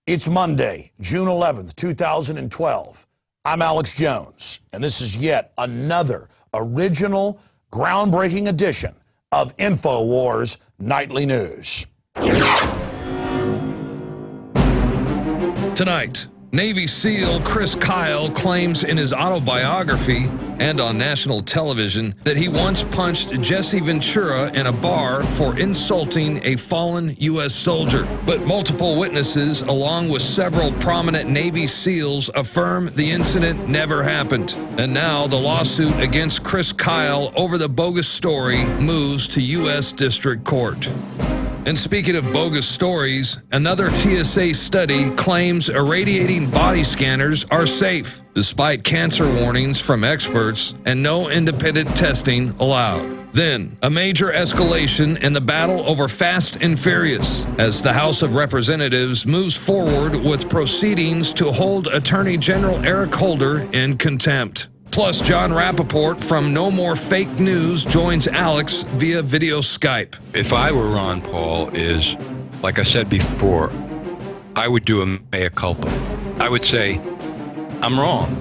It's Monday, June 11th, 2012. I'm Alex Jones, and this is yet another original, groundbreaking edition of Infowars Nightly News. Tonight, Navy SEAL Chris Kyle claims in his autobiography and on national television that he once punched Jesse Ventura in a bar for insulting a fallen U.S. soldier. But multiple witnesses, along with several prominent Navy SEALs, affirm the incident never happened. And now the lawsuit against Chris Kyle over the bogus story moves to U.S. District Court. And speaking of bogus stories, another TSA study claims irradiating body scanners are safe, despite cancer warnings from experts and no independent testing allowed. Then, a major escalation in the battle over Fast and Furious, as the House of Representatives moves forward with proceedings to hold Attorney General Eric Holder in contempt. Plus, Jon Rappoport from No More Fake News joins Alex via video Skype. If I were Ron Paul, like I said before, I would do a mea culpa. I would say, I'm wrong.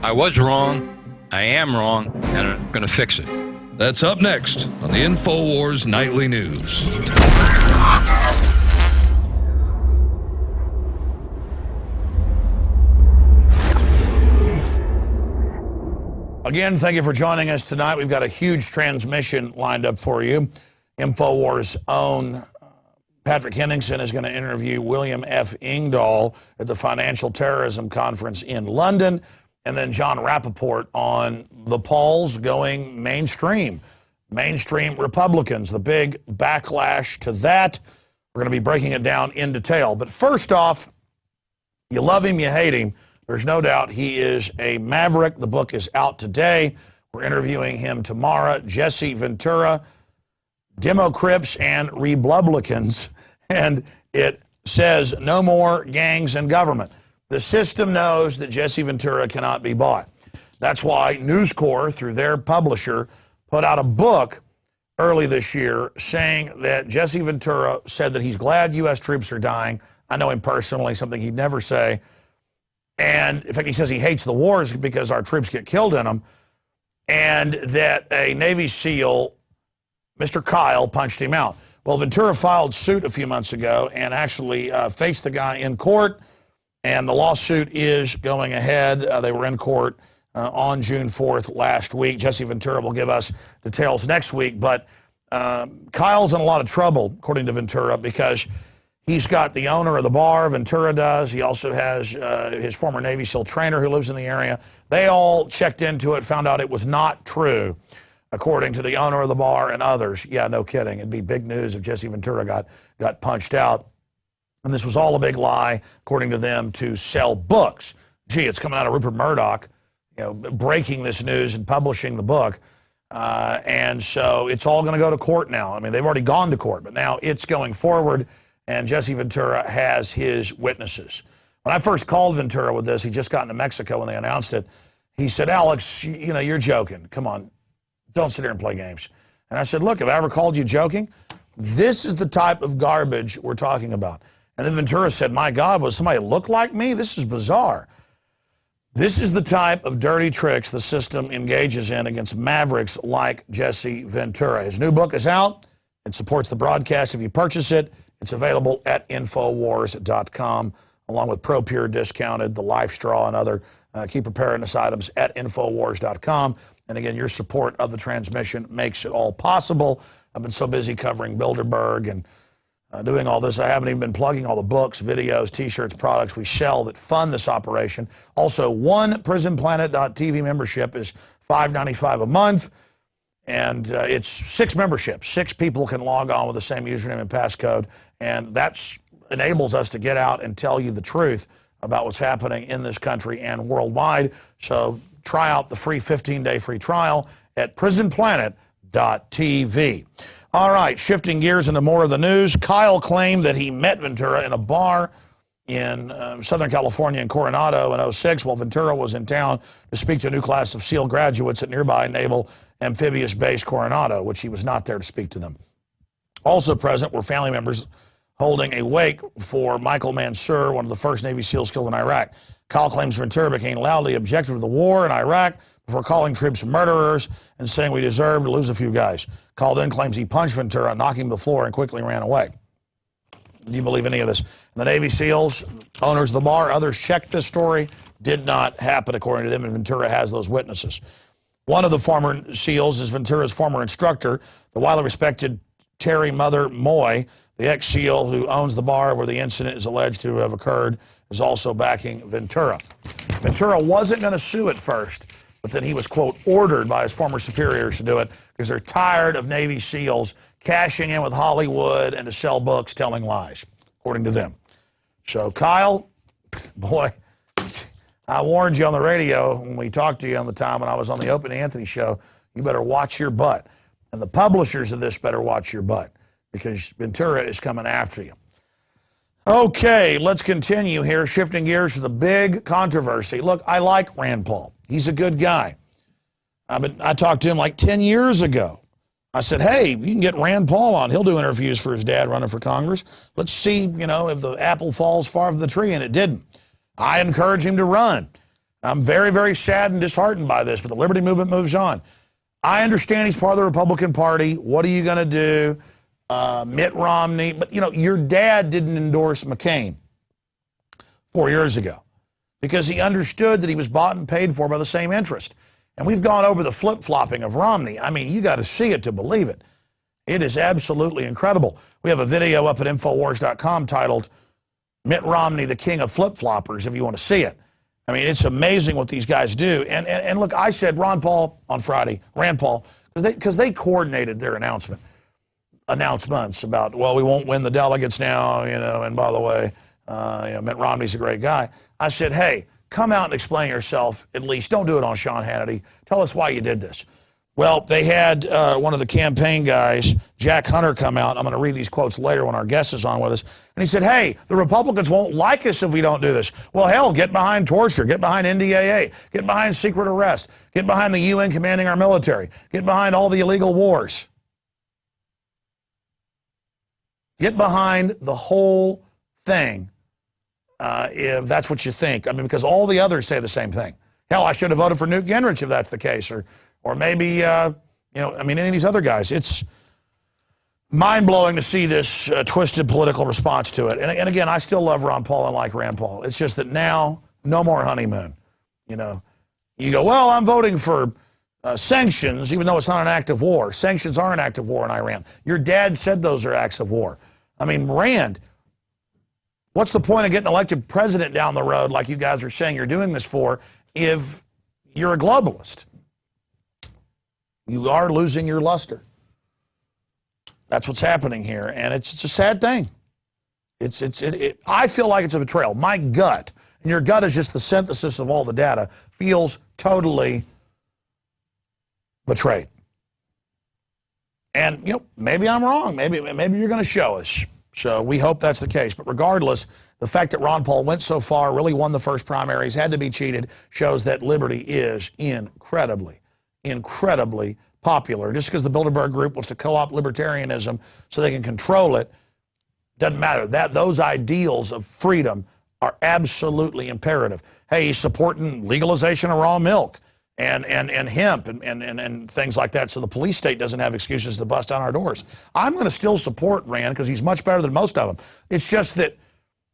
I was wrong, I am wrong, and I'm going to fix it. That's up next on the Infowars Nightly News. Again, thank you for joining us tonight. We've got a huge transmission lined up for you. Infowars' own Patrick Henningsen is going to interview William F. Engdahl at the Financial Terrorism Conference in London, and then Jon Rappoport on the Pauls going mainstream. Mainstream Republicans, the big backlash to that. We're going to be breaking it down in detail. But first off, you love him, you hate him. There's no doubt he is a maverick. The book is out today. We're interviewing him tomorrow. Jesse Ventura, Democrips and Reblubblicans. And it says, no more gangs and government. The system knows that Jesse Ventura cannot be bought. That's why News Corp, through their publisher, put out a book early this year saying that Jesse Ventura said that he's glad U.S. troops are dying. I know him personally, something he'd never say. And in fact, he says he hates the wars because our troops get killed in them, and that a Navy SEAL, Mr. Kyle, punched him out. Well, Ventura filed suit a few months ago and actually faced the guy in court, and the lawsuit is going ahead. They were in court on June 4th last week. Jesse Ventura will give us details next week, but Kyle's in a lot of trouble, according to Ventura, because he's got the owner of the bar, Ventura does. He also has his former Navy SEAL trainer who lives in the area. They all checked into it, found out it was not true, according to the owner of the bar and others. Yeah, no kidding. It'd be big news if Jesse Ventura got punched out. And this was all a big lie, according to them, to sell books. Gee, it's coming out of Rupert Murdoch, breaking this news and publishing the book. And so it's all going to go to court now. I mean, they've already gone to court, but now it's going forward. And Jesse Ventura has his witnesses. When I first called Ventura with this, he'd just gotten to Mexico when they announced it. He said, Alex, you're joking. Come on, don't sit here and play games. And I said, look, have I ever called you joking? This is the type of garbage we're talking about. And then Ventura said, my God, was somebody look like me? This is bizarre. This is the type of dirty tricks the system engages in against mavericks like Jesse Ventura. His new book is out. It supports the broadcast if you purchase it. It's available at Infowars.com, along with ProPure Discounted, the Life Straw, and other key preparedness items at Infowars.com. And again, your support of the transmission makes it all possible. I've been so busy covering Bilderberg and doing all this, I haven't even been plugging all the books, videos, T-shirts, products we sell that fund this operation. Also, one PrisonPlanet.tv membership is $5.95 a month. And it's 6 memberships. 6 people can log on with the same username and passcode, and that enables us to get out and tell you the truth about what's happening in this country and worldwide. So try out the free 15-day free trial at prisonplanet.tv. All right, shifting gears into more of the news. Kyle claimed that he met Ventura in a bar in Southern California in Coronado in 2006 while Ventura was in town to speak to a new class of SEAL graduates at nearby Naval Amphibious Base Coronado, which he was not there to speak to them. Also present were family members holding a wake for Michael Mansour, one of the first Navy SEALs killed in Iraq. Kyle claims Ventura became loudly objective to the war in Iraq before calling troops murderers and saying we deserve to lose a few guys. Kyle then claims he punched Ventura, knocking him to the floor, and quickly ran away. Do you believe any of this? The Navy SEALs, owners of the bar, others checked this story. Did not happen, according to them, and Ventura has those witnesses. One of the former SEALs is Ventura's former instructor, the widely respected Terry Mother Moy, the ex-SEAL who owns the bar where the incident is alleged to have occurred, is also backing Ventura. Ventura wasn't going to sue at first, but then he was, quote, ordered by his former superiors to do it because they're tired of Navy SEALs cashing in with Hollywood and to sell books telling lies, according to them. So, Kyle, boy, I warned you on the radio when we talked to you on the time when I was on the Opie and Anthony show, you better watch your butt. And the publishers of this better watch your butt because Ventura is coming after you. Okay, let's continue here, shifting gears to the big controversy. Look, I like Rand Paul. He's a good guy. I talked to him like 10 years ago. I said, hey, you can get Rand Paul on. He'll do interviews for his dad running for Congress. Let's see, if the apple falls far from the tree, and it didn't. I encourage him to run. I'm very, very sad and disheartened by this, but the Liberty Movement moves on. I understand he's part of the Republican Party. What are you going to do? Mitt Romney. But, your dad didn't endorse McCain 4 years ago because he understood that he was bought and paid for by the same interest. And we've gone over the flip-flopping of Romney. I mean, you got to see it to believe it. It is absolutely incredible. We have a video up at Infowars.com titled Mitt Romney, the King of Flip-Floppers, if you want to see it. I mean, it's amazing what these guys do. And look, I said Rand Paul on Friday, because they coordinated their announcements about, well, we won't win the delegates now, and by the way, Mitt Romney's a great guy. I said, hey, come out and explain yourself at least. Don't do it on Sean Hannity. Tell us why you did this. Well, they had one of the campaign guys, Jack Hunter, come out. I'm going to read these quotes later when our guest is on with us. And he said, hey, the Republicans won't like us if we don't do this. Well, hell, get behind torture. Get behind NDAA. Get behind secret arrest. Get behind the UN commanding our military. Get behind all the illegal wars. Get behind the whole thing if that's what you think. I mean, because all the others say the same thing. Hell, I should have voted for Newt Gingrich if that's the case. Or maybe, any of these other guys. It's mind-blowing to see this twisted political response to it. And again, I still love Ron Paul and like Rand Paul. It's just that now, no more honeymoon. You go, well, I'm voting for sanctions, even though it's not an act of war. Sanctions are an act of war in Iran. Your dad said those are acts of war. I mean, Rand, what's the point of getting elected president down the road like you guys are saying you're doing this for if you're a globalist? You are losing your luster. That's what's happening here, and it's a sad thing. I feel like it's a betrayal. My gut, and your gut is just the synthesis of all the data, feels totally betrayed. And maybe I'm wrong. Maybe you're going to show us. So we hope that's the case. But regardless, the fact that Ron Paul went so far, really won the first primaries, had to be cheated, shows that liberty is incredibly popular. Just because the Bilderberg Group wants to co-opt libertarianism so they can control it, doesn't matter. Those ideals of freedom are absolutely imperative. Hey, he's supporting legalization of raw milk and hemp and things like that, so the police state doesn't have excuses to bust down our doors. I'm going to still support Rand because he's much better than most of them. It's just that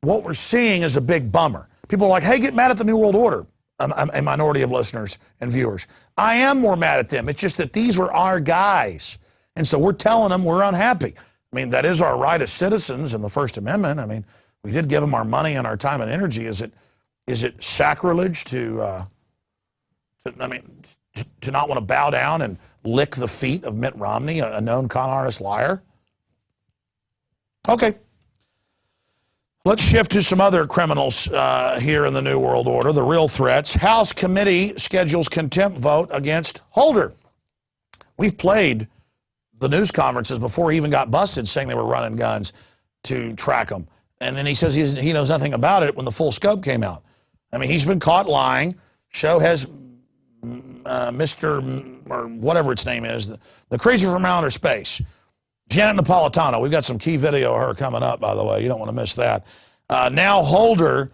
what we're seeing is a big bummer. People are like, hey, get mad at the New World Order. A minority of listeners and viewers. I am more mad at them. It's just that these were our guys. And so we're telling them we're unhappy. I mean, that is our right as citizens in the First Amendment. I mean, we did give them our money and our time and energy. Is it sacrilege to not want to bow down and lick the feet of Mitt Romney, a known con artist liar? Okay. Let's shift to some other criminals here in the New World Order, the real threats. House committee schedules contempt vote against Holder. We've played the news conferences before he even got busted saying they were running guns to track them. And then he says he knows nothing about it when the full scope came out. I mean, he's been caught lying. Show has Mr. or whatever its name is, the creature from outer space, Janet Napolitano. We've got some key video of her coming up, by the way. You don't want to miss that. Now Holder,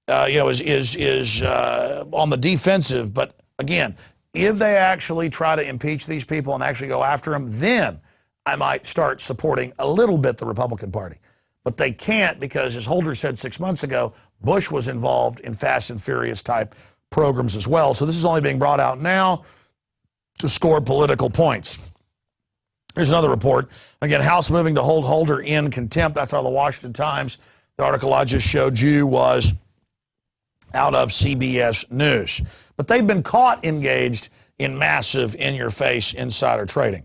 is on the defensive. But again, if they actually try to impeach these people and actually go after them, then I might start supporting a little bit the Republican Party. But they can't because, as Holder said 6 months ago, Bush was involved in Fast and Furious type programs as well. So this is only being brought out now to score political points. Here's another report. Again, House moving to hold Holder in contempt. That's out of the Washington Times. The article I just showed you was out of CBS News. But they've been caught engaged in massive in-your-face insider trading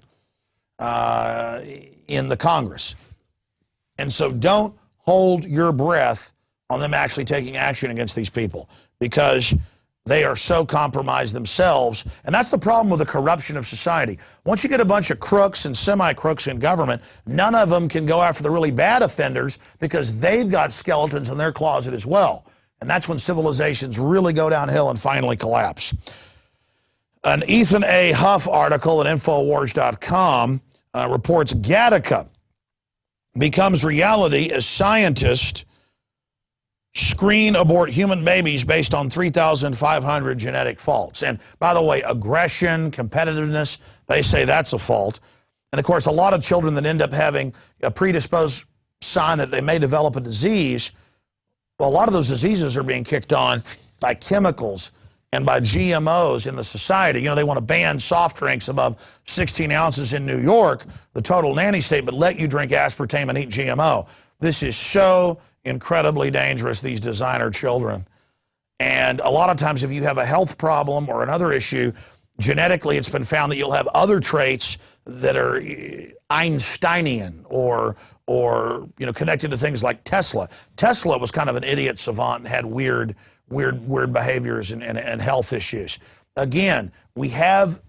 in the Congress. And so don't hold your breath on them actually taking action against these people because they are so compromised themselves. And that's the problem with the corruption of society. Once you get a bunch of crooks and semi-crooks in government, none of them can go after the really bad offenders because they've got skeletons in their closet as well. And that's when civilizations really go downhill and finally collapse. An Ethan A. Huff article at Infowars.com reports Gattaca becomes reality as scientists screen abort human babies based on 3,500 genetic faults. And by the way, aggression, competitiveness, they say that's a fault. And of course, a lot of children that end up having a predisposed sign that they may develop a disease, well, a lot of those diseases are being kicked on by chemicals and by GMOs in the society. You know, they want to ban soft drinks above 16 ounces in New York, the total nanny state, but let you drink aspartame and eat GMO. This is so incredibly dangerous, these designer children. And a lot of times if you have a health problem or another issue, genetically it's been found that you'll have other traits that are Einsteinian or connected to things like Tesla. Tesla was kind of an idiot savant and had weird behaviors and health issues. Again, we have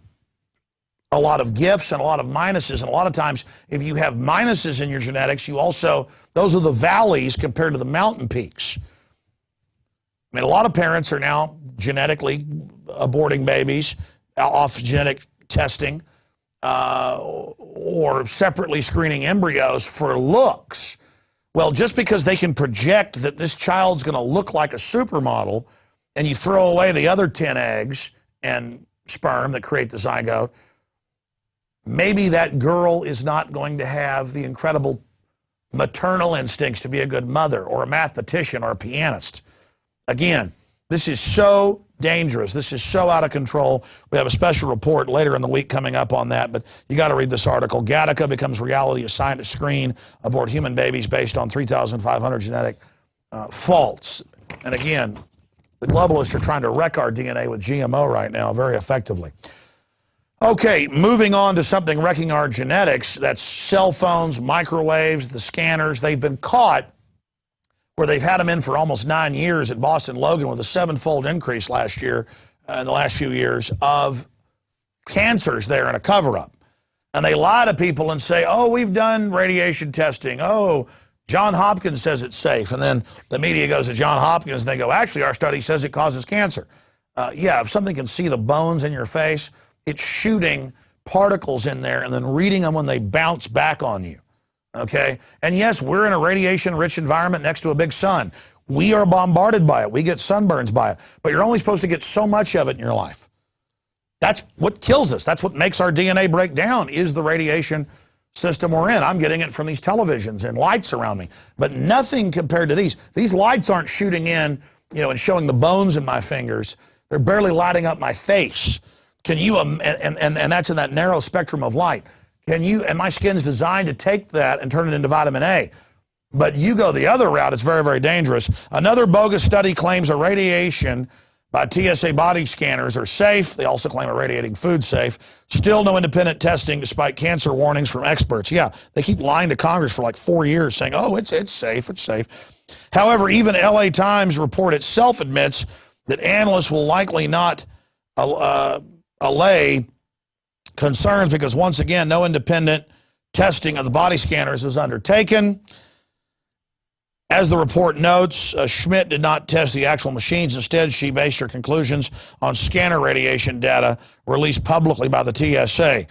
a lot of gifts and a lot of minuses, and a lot of times if you have minuses in your genetics, you also, those are the valleys compared to the mountain peaks. I mean, a lot of parents are now genetically aborting babies off genetic testing or separately screening embryos for looks. Well, just because they can project that this child's going to look like a supermodel and you throw away the other 10 eggs and sperm that create the zygote, maybe that girl is not going to have the incredible maternal instincts to be a good mother or a mathematician or a pianist. Again, this is so dangerous. This is so out of control. We have a special report later in the week coming up on that, but you got to read this article. Gattaca becomes reality as scientists screen abort human babies based on 3,500 genetic faults. And again, the globalists are trying to wreck our DNA with GMO right now very effectively. Okay, moving on to something wrecking our genetics, that's cell phones, microwaves, the scanners. They've been caught where they've had them in for almost 9 years at Boston Logan with a 7-fold increase last year, in the last few years, of cancers there in a cover-up. And they lie to people and say, oh, we've done radiation testing. Oh, John Hopkins says it's safe. And then the media goes to John Hopkins and they go, actually, our study says it causes cancer. Yeah, if something can see the bones in your face, it's shooting particles in there and then reading them when they bounce back on you. Okay? And yes, we're in a radiation-rich environment next to a big sun. We are bombarded by it. We get sunburns by it. But you're only supposed to get so much of it in your life. That's what kills us. That's what makes our DNA break down, is the radiation system we're in. I'm getting it from these televisions and lights around me. But nothing compared to these. These lights aren't shooting in, and showing the bones in my fingers. They're barely lighting up my face. Can you, and that's in that narrow spectrum of light. And my skin's designed to take that and turn it into vitamin A. But you go the other route, it's very, very dangerous. Another bogus study claims irradiation by TSA body scanners are safe. They also claim irradiating food safe. Still no independent testing despite cancer warnings from experts. Yeah, they keep lying to Congress for like 4 years saying, oh, it's safe, it's safe. However, even LA Times report itself admits that analysts will likely not allay concerns because, once again, no independent testing of the body scanners is undertaken. As the report notes, Schmidt did not test the actual machines. Instead, she based her conclusions on scanner radiation data released publicly by the TSA.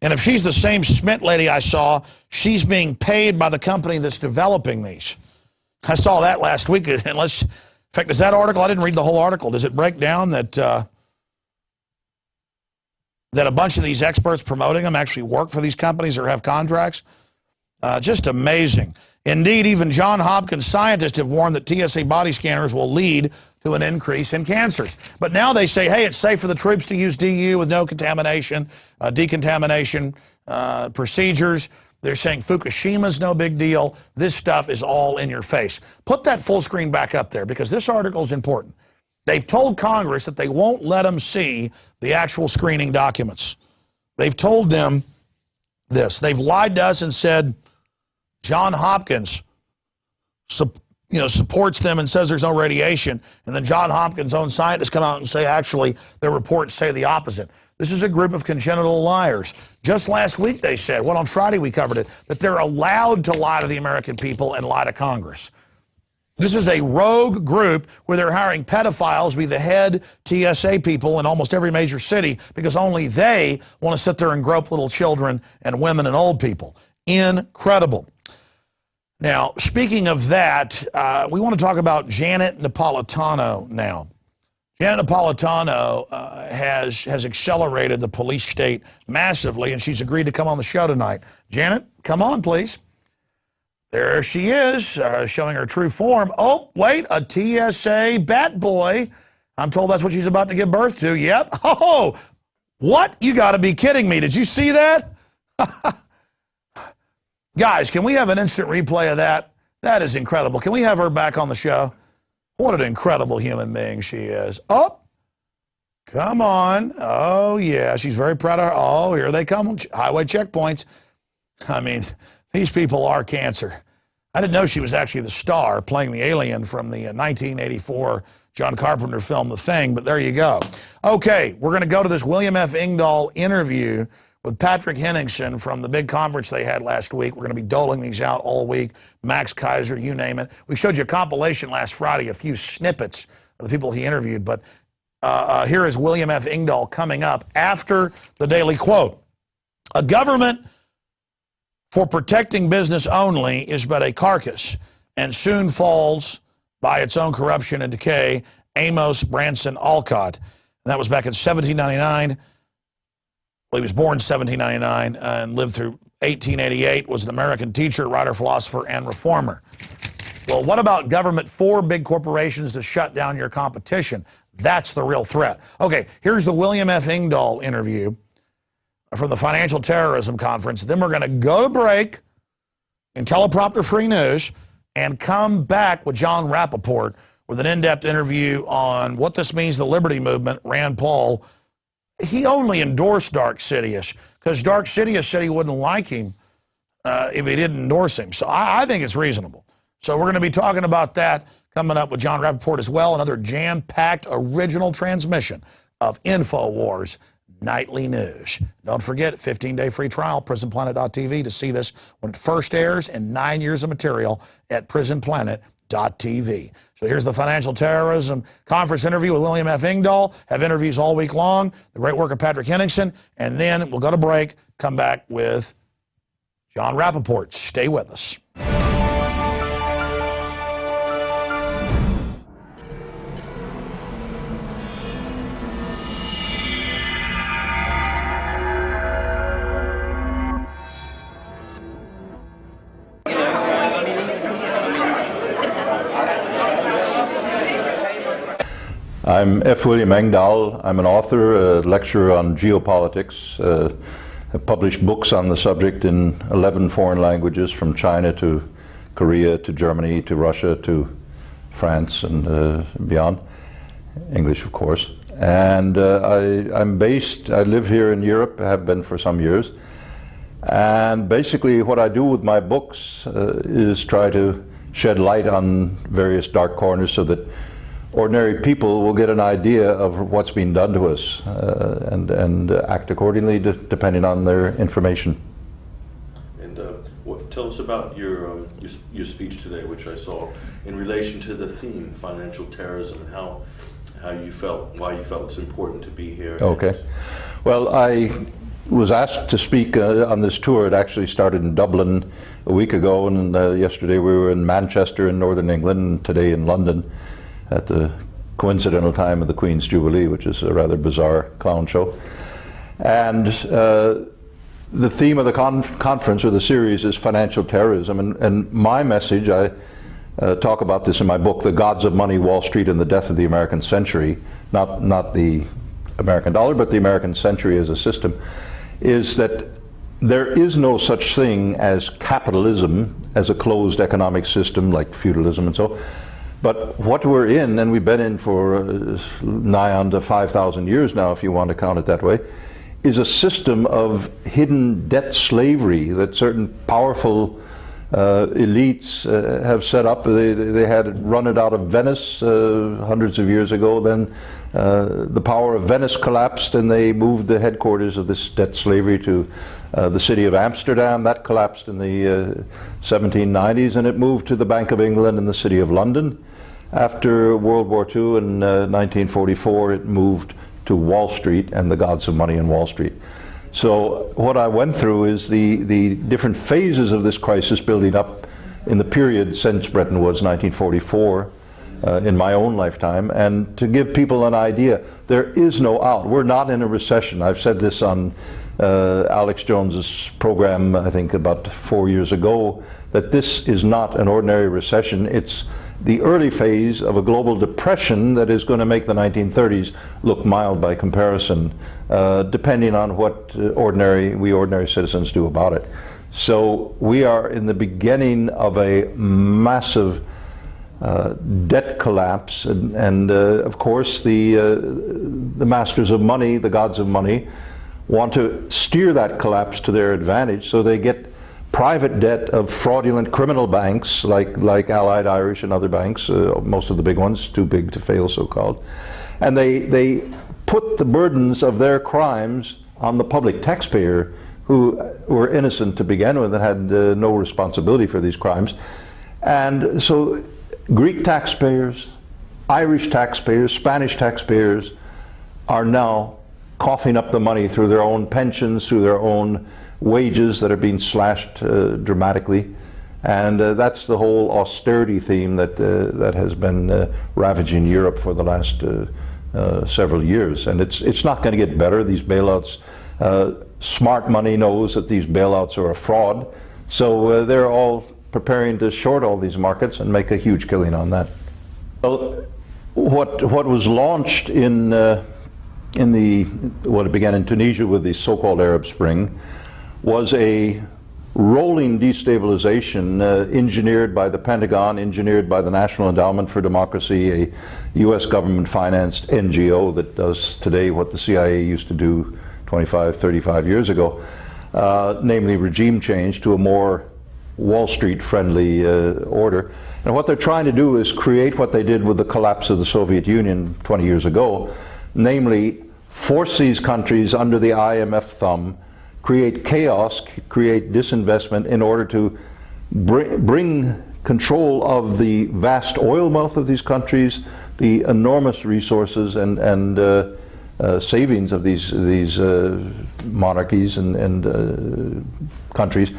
And if she's the same Schmidt lady I saw, she's being paid by the company that's developing these. I saw that last week. In fact, is that article? I didn't read the whole article. Does it break down that that a bunch of these experts promoting them actually work for these companies or have contracts? Just amazing. Indeed, even Johns Hopkins scientists have warned that TSA body scanners will lead to an increase in cancers. But now they say, hey, it's safe for the troops to use DU with no contamination, decontamination procedures. They're saying Fukushima's no big deal. This stuff is all in your face. Put that full screen back up there because this article is important. They've told Congress that they won't let them see the actual screening documents. They've told them this. They've lied to us and said Johns Hopkins supports them and says there's no radiation, and then Johns Hopkins' own scientists come out and say actually their reports say the opposite. This is a group of congenital liars. Just last week they said, on Friday we covered it, that they're allowed to lie to the American people and lie to Congress. This is a rogue group where they're hiring pedophiles to be the head TSA people in almost every major city because only they want to sit there and grope little children and women and old people. Incredible. Now, speaking of that, we want to talk about Janet Napolitano now. Janet Napolitano has accelerated the police state massively, and she's agreed to come on the show tonight. Janet, come on, please. There she is, showing her true form. Oh, wait, a TSA bat boy. I'm told that's what she's about to give birth to. Yep. Oh, what? You got to be kidding me. Did you see that? Guys, can we have an instant replay of that? That is incredible. Can we have her back on the show? What an incredible human being she is. Oh, come on. Oh, yeah, she's very proud of her. Oh, here they come. Highway checkpoints. I mean, these people are cancer. I didn't know she was actually the star playing the alien from the 1984 John Carpenter film, The Thing, but there you go. Okay, we're going to go to this William F. Engdahl interview with Patrick Henningsen from the big conference they had last week. We're going to be doling these out all week. Max Kaiser, you name it. We showed you a compilation last Friday, a few snippets of the people he interviewed, but here is William F. Engdahl coming up after the Daily Quote. A government for protecting business only is but a carcass, and soon falls by its own corruption and decay. Amos Branson Alcott. And that was back in 1799. Well, he was born in 1799 and lived through 1888, was an American teacher, writer, philosopher, and reformer. Well, what about government for big corporations to shut down your competition? That's the real threat. Okay, here's the William F. Engdahl interview from the Financial Terrorism Conference. Then we're going to go to break in teleprompter-free news and come back with Jon Rappoport with an in-depth interview on what this means to the Liberty Movement. Rand Paul, he only endorsed Dark Sidious because Dark Sidious said he wouldn't like him if he didn't endorse him. So I think it's reasonable. So we're going to be talking about that coming up with Jon Rappoport as well. Another jam-packed original transmission of Infowars Nightly News. Don't forget, 15-day free trial, prisonplanet.tv to see this when it first airs, and 9 years of material at prisonplanet.tv. So here's the Financial Terrorism Conference interview with William F. Engdahl. Have interviews all week long. The great work of Patrick Henningsen. And then we'll go to break, come back with Jon Rappoport. Stay with us. I'm F. William Engdahl. I'm an author, a lecturer on geopolitics. I've published books on the subject in 11 foreign languages, from China to Korea to Germany to Russia to France and beyond. English, of course. And I live here in Europe, have been for some years. And basically what I do with my books is try to shed light on various dark corners so that ordinary people will get an idea of what's being done to us and act accordingly depending on their information. And tell us about your speech today, which I saw, in relation to the theme, financial terrorism, and how you felt, why you felt it's important to be here. Okay. Well, I was asked to speak on this tour. It actually started in Dublin a week ago, and yesterday we were in Manchester in Northern England, and today in London at the coincidental time of the Queen's Jubilee, which is a rather bizarre clown show. And the theme of the conference, or the series, is financial terrorism. And my message, I talk about this in my book, The Gods of Money, Wall Street and the Death of the American Century, not the American dollar, but the American century as a system, is that there is no such thing as capitalism as a closed economic system like feudalism and so. But what we're in, and we've been in for nigh on to 5,000 years now, if you want to count it that way, is a system of hidden debt slavery that certain powerful elites have set up. They had run it out of Venice hundreds of years ago. Then the power of Venice collapsed, and they moved the headquarters of this debt slavery to the city of Amsterdam. That collapsed in the 1790s, and it moved to the Bank of England and the city of London. After World War II in 1944, it moved to Wall Street and the gods of money in Wall Street. So what I went through is the different phases of this crisis building up in the period since Bretton Woods 1944 in my own lifetime, and to give people an idea, there is no out. We're not in a recession. I've said this on Alex Jones's program, I think about 4 years ago, that this is not an ordinary recession. It's the early phase of a global depression that is going to make the 1930s look mild by comparison, depending on what ordinary citizens do about it. So we are in the beginning of a massive debt collapse, and of course the masters of money, the gods of money, want to steer that collapse to their advantage, so they get private debt of fraudulent criminal banks like Allied Irish and other banks, most of the big ones, too big to fail so-called, and they put the burdens of their crimes on the public taxpayer, who were innocent to begin with and had no responsibility for these crimes. And so Greek taxpayers, Irish taxpayers, Spanish taxpayers are now coughing up the money through their own pensions, through their own wages that are being slashed dramatically. And that's the whole austerity theme that has been ravaging Europe for the last several years. And it's not going to get better. These bailouts, smart money knows that these bailouts are a fraud. So they're all preparing to short all these markets and make a huge killing on that. Well, what was launched in what began in Tunisia with the so-called Arab Spring was a rolling destabilization engineered by the Pentagon, engineered by the National Endowment for Democracy, a U.S. government-financed NGO that does today what the CIA used to do 25, 35 years ago, namely regime change to a more Wall Street-friendly order. And what they're trying to do is create what they did with the collapse of the Soviet Union 20 years ago, namely force these countries under the IMF thumb, create chaos, create disinvestment in order to bring control of the vast oil wealth of these countries, the enormous resources and savings of these monarchies and countries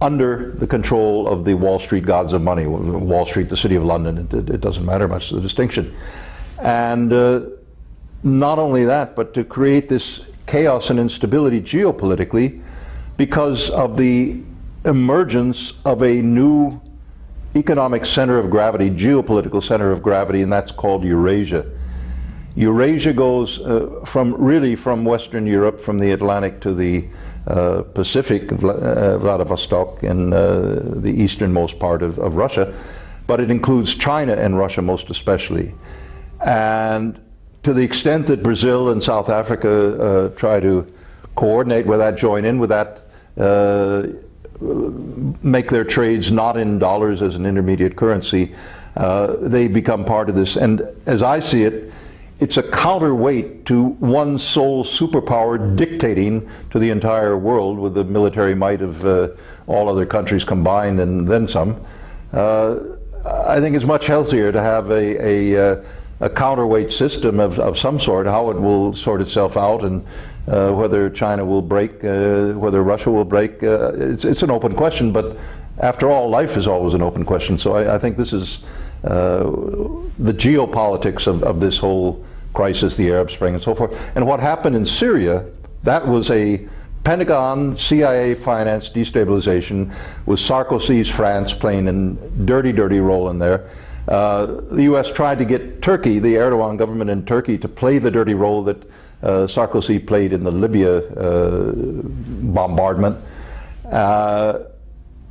under the control of the Wall Street gods of money. Wall Street, the City of London, it doesn't matter much, the distinction. And not only that, but to create this chaos and instability geopolitically because of the emergence of a new economic center of gravity, geopolitical center of gravity, and that's called Eurasia. Eurasia goes from Western Europe, from the Atlantic to the Pacific, Vladivostok, in the easternmost part of Russia, but it includes China and Russia most especially. And to the extent that Brazil and South Africa try to coordinate with that, join in with that, make their trades not in dollars as an intermediate currency, they become part of this. And as I see it, it's a counterweight to one sole superpower dictating to the entire world with the military might of all other countries combined and then some. I think it's much healthier to have a counterweight system of some sort. How it will sort itself out, and whether China will break, whether Russia will break, it's an open question. But after all, life is always an open question. So I think this is the geopolitics of this whole crisis, the Arab Spring and so forth. And what happened in Syria, that was a Pentagon, CIA financed destabilization with Sarkozy's France playing a dirty, dirty role in there. The U.S. tried to get Turkey, the Erdogan government in Turkey, to play the dirty role that Sarkozy played in the Libya bombardment.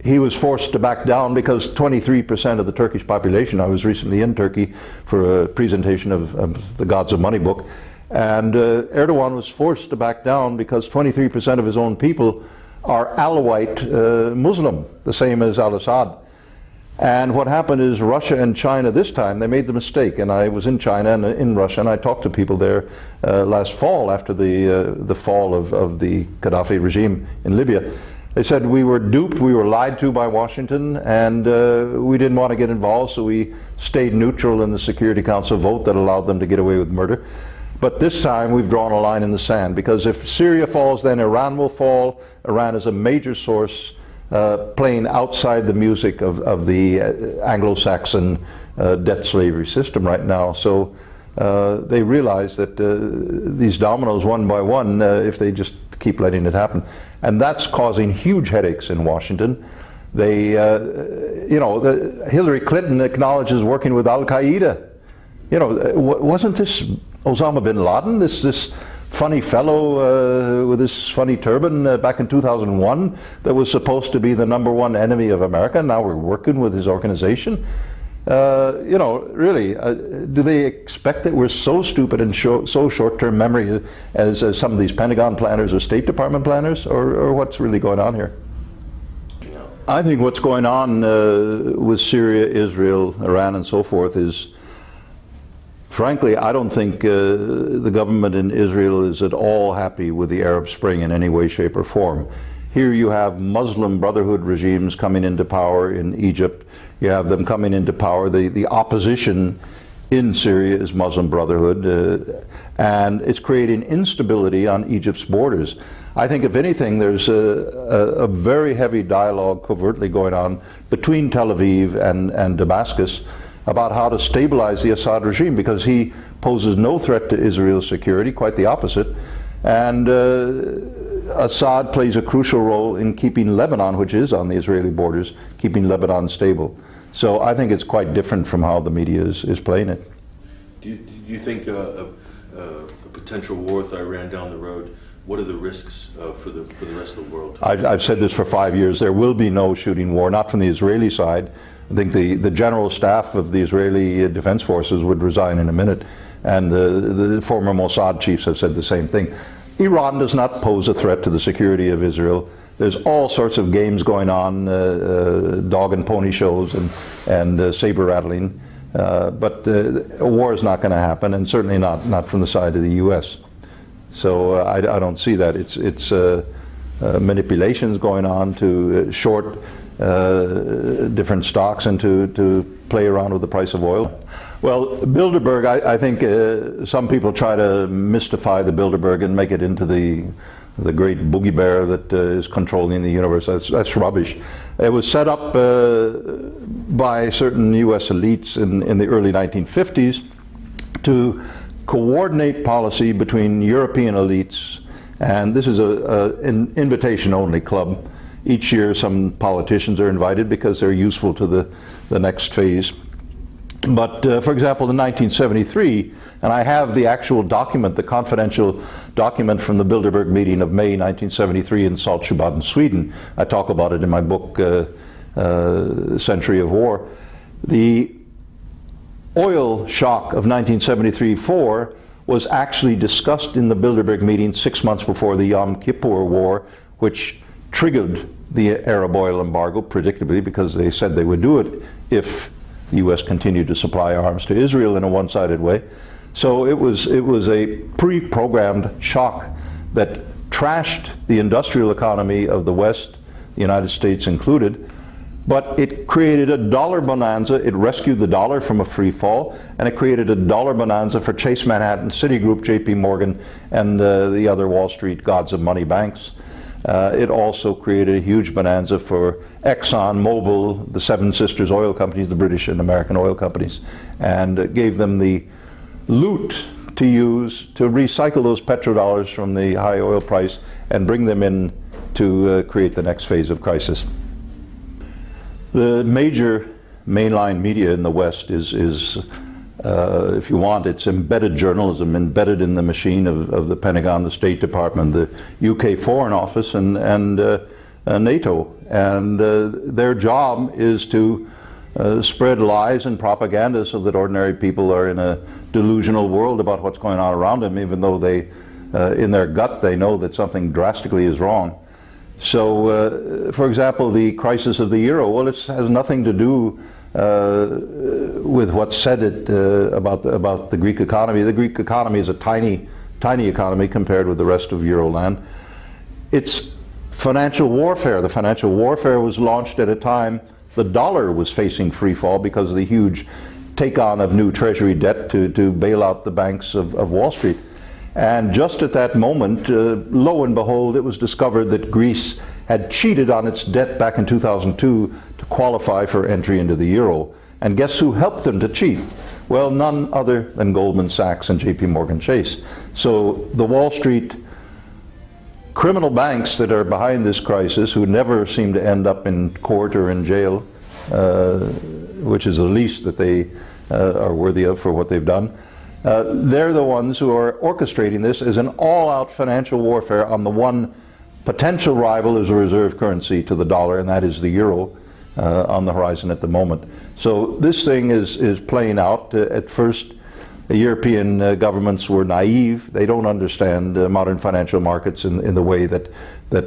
He was forced to back down because 23% of the Turkish population, I was recently in Turkey for a presentation of the Gods of Money book, and Erdogan was forced to back down because 23% of his own people are Alawite Muslim, the same as al-Assad. And what happened is Russia and China this time, they made the mistake, and I was in China and in Russia, and I talked to people there last fall after the fall of the Gaddafi regime in Libya. They said we were duped, we were lied to by Washington, and we didn't want to get involved, so we stayed neutral in the Security Council vote that allowed them to get away with murder. But this time we've drawn a line in the sand, because if Syria falls, then Iran will fall. Iran is a major source playing outside the music of the Anglo-Saxon debt slavery system right now. So they realize that these dominoes, one by one, if they just keep letting it happen. And that's causing huge headaches in Washington. They, Hillary Clinton acknowledges working with Al-Qaeda. You know, wasn't this Osama bin Laden, this funny fellow with this funny turban back in 2001 that was supposed to be the #1 enemy of America? Now we're working with his organization. Really, do they expect that we're so stupid and so short-term memory as some of these Pentagon planners or State Department planners, or what's really going on here? I think what's going on with Syria, Israel, Iran, and so forth is, frankly, I don't think the government in Israel is at all happy with the Arab Spring in any way, shape, or form. Here you have Muslim Brotherhood regimes coming into power in Egypt. You have them coming into power. The opposition in Syria is Muslim Brotherhood, and it's creating instability on Egypt's borders. I think, if anything, there's a very heavy dialogue covertly going on between Tel Aviv and Damascus about how to stabilize the Assad regime, because he poses no threat to Israel's security, quite the opposite. And Assad plays a crucial role in keeping Lebanon, which is on the Israeli borders, keeping Lebanon stable. So I think it's quite different from how the media is playing it. Do you think a potential war with Iran down the road, what are the risks for the rest of the world? I've said this for 5 years. There will be no shooting war, not from the Israeli side. I think the general staff of the Israeli Defense Forces would resign in a minute, and the former Mossad chiefs have said the same thing. Iran does not pose a threat to the security of Israel. There's all sorts of games going on, dog and pony shows and saber rattling, but a war is not going to happen, and certainly not from the side of the U.S. So I don't see that. It's manipulations going on to short different stocks and to play around with the price of oil. Well, Bilderberg, I think some people try to mystify the Bilderberg and make it into the great boogie bear that is controlling the universe. That's rubbish. It was set up by certain U.S. elites in the early 1950s to coordinate policy between European elites, and this is an invitation-only club. Each year some politicians are invited because they're useful to the next phase. But for example, in 1973, and I have the actual document, the confidential document from the Bilderberg meeting of May 1973 in Saltsjöbaden, Sweden. I talk about it in my book, Century of War. The oil shock of 1973-4 was actually discussed in the Bilderberg meeting 6 months before the Yom Kippur War, which triggered the Arab oil embargo, predictably, because they said they would do it if the U.S. continued to supply arms to Israel in a one-sided way. So it was a pre-programmed shock that trashed the industrial economy of the West, the United States included, but it created a dollar bonanza. It rescued the dollar from a free fall, and it created a dollar bonanza for Chase Manhattan, Citigroup, JP Morgan, and the other Wall Street gods of money banks. It also created a huge bonanza for Exxon, Mobil, the Seven Sisters oil companies, the British and American oil companies, and gave them the loot to use to recycle those petrodollars from the high oil price and bring them in to create the next phase of crisis. The major mainline media in the West is if you want, it's embedded journalism, embedded in the machine of the Pentagon, the State Department, the UK Foreign Office, and NATO. And their job is to spread lies and propaganda so that ordinary people are in a delusional world about what's going on around them, even though they, in their gut, they know that something drastically is wrong. So, for example, the crisis of the euro, well, it has nothing to do with what's said about the Greek economy. The Greek economy is a tiny economy compared with the rest of Euroland. It's financial warfare. The financial warfare was launched at a time the dollar was facing free fall because of the huge take-on of new treasury debt to bail out the banks of Wall Street. And just at that moment, lo and behold, it was discovered that Greece had cheated on its debt back in 2002 to qualify for entry into the euro. And guess who helped them to cheat? Well, none other than Goldman Sachs and JP Morgan Chase. So the Wall Street criminal banks that are behind this crisis, who never seem to end up in court or in jail, which is the least that they are worthy of for what they've done, they're the ones who are orchestrating this as an all-out financial warfare on the one potential rival as a reserve currency to the dollar, and that is the euro on the horizon at the moment. So this thing is playing out. At first, the European governments were naive. They don't understand modern financial markets in the way that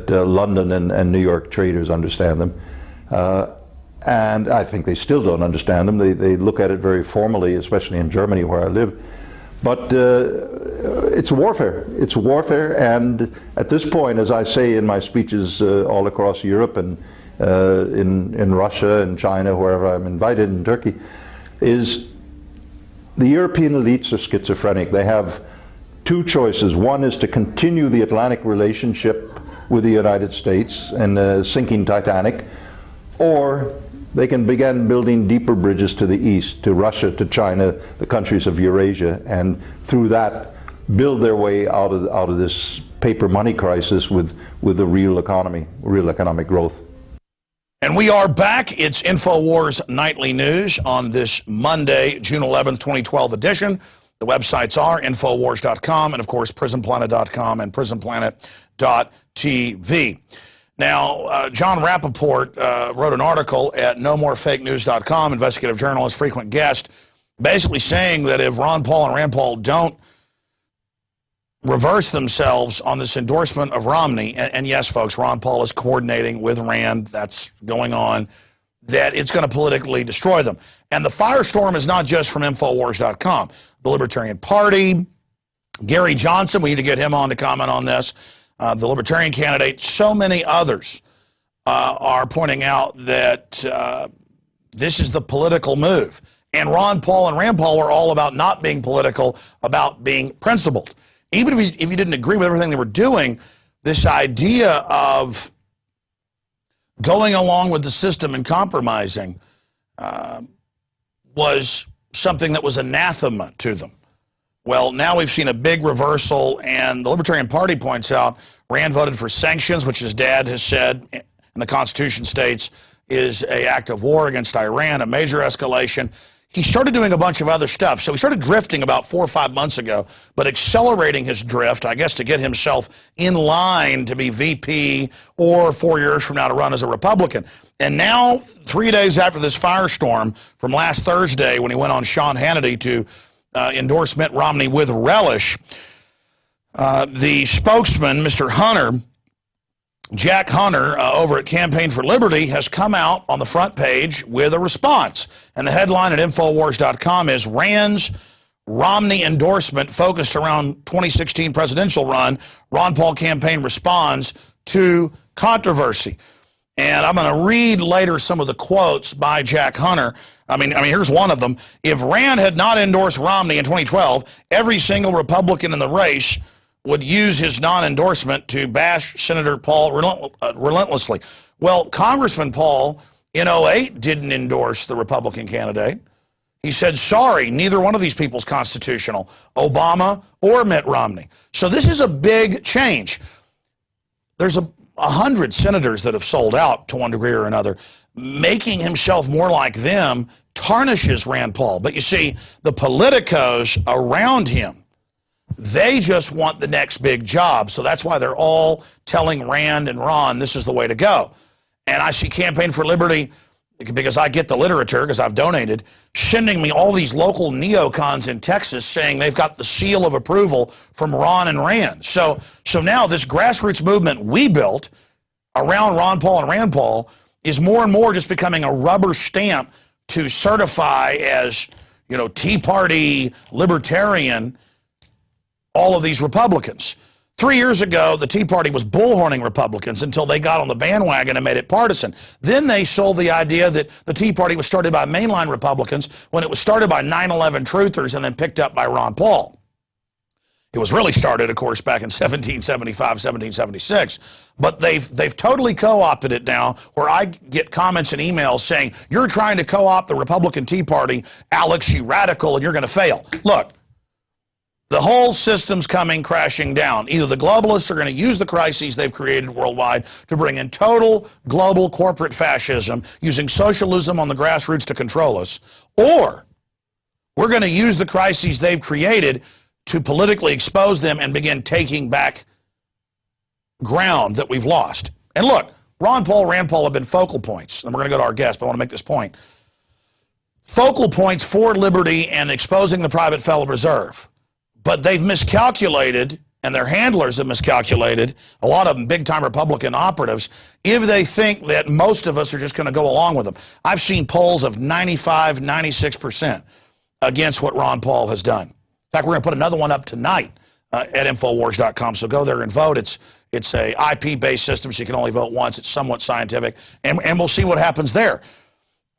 London and New York traders understand them. And I think they still don't understand them. They look at it very formally, especially in Germany where I live. But it's warfare. It's warfare, and at this point, as I say in my speeches all across Europe and in Russia and China, wherever I'm invited, in Turkey, is the European elites are schizophrenic. They have two choices. One is to continue the Atlantic relationship with the United States and a sinking Titanic, or they can begin building deeper bridges to the east, to Russia, to China, the countries of Eurasia, and through that build their way out of this paper money crisis with a real economy, real economic growth. And we are back. It's Infowars Nightly News on this Monday, June 11th, 2012 edition. The websites are Infowars.com and, of course, PrisonPlanet.com and PrisonPlanet.tv. Now, Jon Rappoport wrote an article at NoMoreFakeNews.com, investigative journalist, frequent guest, basically saying that if Ron Paul and Rand Paul don't reverse themselves on this endorsement of Romney, and yes, folks, Ron Paul is coordinating with Rand, that's going on, that it's going to politically destroy them. And the firestorm is not just from Infowars.com. The Libertarian Party, Gary Johnson, we need to get him on to comment on this, the Libertarian candidate, so many others are pointing out that this is the political move. And Ron Paul and Rand Paul are all about not being political, about being principled. Even if you didn't agree with everything they were doing, this idea of going along with the system and compromising was something that was anathema to them. Well, now we've seen a big reversal, and the Libertarian Party points out Rand voted for sanctions, which his dad has said, and the Constitution states, is an act of war against Iran, a major escalation. He started doing a bunch of other stuff. So he started drifting about 4 or 5 months ago, but accelerating his drift, I guess, to get himself in line to be VP or 4 years from now to run as a Republican. And now, 3 days after this firestorm from last Thursday when he went on Sean Hannity to endorse Mitt Romney with relish, the spokesman, Mr. Hunter, Jack Hunter over at Campaign for Liberty has come out on the front page with a response. And the headline at Infowars.com is Rand's Romney endorsement focused around 2016 presidential run. Ron Paul campaign responds to controversy. And I'm going to read later some of the quotes by Jack Hunter. I mean, here's one of them. If Rand had not endorsed Romney in 2012, every single Republican in the race would use his non-endorsement to bash Senator Paul relentlessly. Well, Congressman Paul in 2008 didn't endorse the Republican candidate. He said, sorry, neither one of these people's constitutional, Obama or Mitt Romney. So this is a big change. There's 100 senators that have sold out to one degree or another. Making himself more like them tarnishes Rand Paul. But you see, the politicos around him, they just want the next big job. So that's why they're all telling Rand and Ron this is the way to go. And I see Campaign for Liberty, because I get the literature, because I've donated, sending me all these local neocons in Texas saying they've got the seal of approval from Ron and Rand. So now this grassroots movement we built around Ron Paul and Rand Paul is more and more just becoming a rubber stamp to certify as, Tea Party, libertarian, all of these Republicans. 3 years ago, the Tea Party was bullhorning Republicans until they got on the bandwagon and made it partisan. Then they sold the idea that the Tea Party was started by mainline Republicans when it was started by 9/11 truthers and then picked up by Ron Paul. It was really started, of course, back in 1775, 1776. But they've totally co-opted it now, where I get comments and emails saying, you're trying to co-opt the Republican Tea Party, Alex, you radical, and you're going to fail. Look, the whole system's coming crashing down. Either the globalists are going to use the crises they've created worldwide to bring in total global corporate fascism, using socialism on the grassroots to control us, or we're going to use the crises they've created to politically expose them and begin taking back ground that we've lost. And look, Ron Paul, Rand Paul have been focal points, and we're going to go to our guest, but I want to make this point. Focal points for liberty and exposing the private Federal Reserve. But they've miscalculated, and their handlers have miscalculated, a lot of them big-time Republican operatives, if they think that most of us are just going to go along with them. I've seen polls of 95, 96% against what Ron Paul has done. In fact, we're going to put another one up tonight at Infowars.com, so go there and vote. It's a IP-based system, so you can only vote once. It's somewhat scientific, and we'll see what happens there.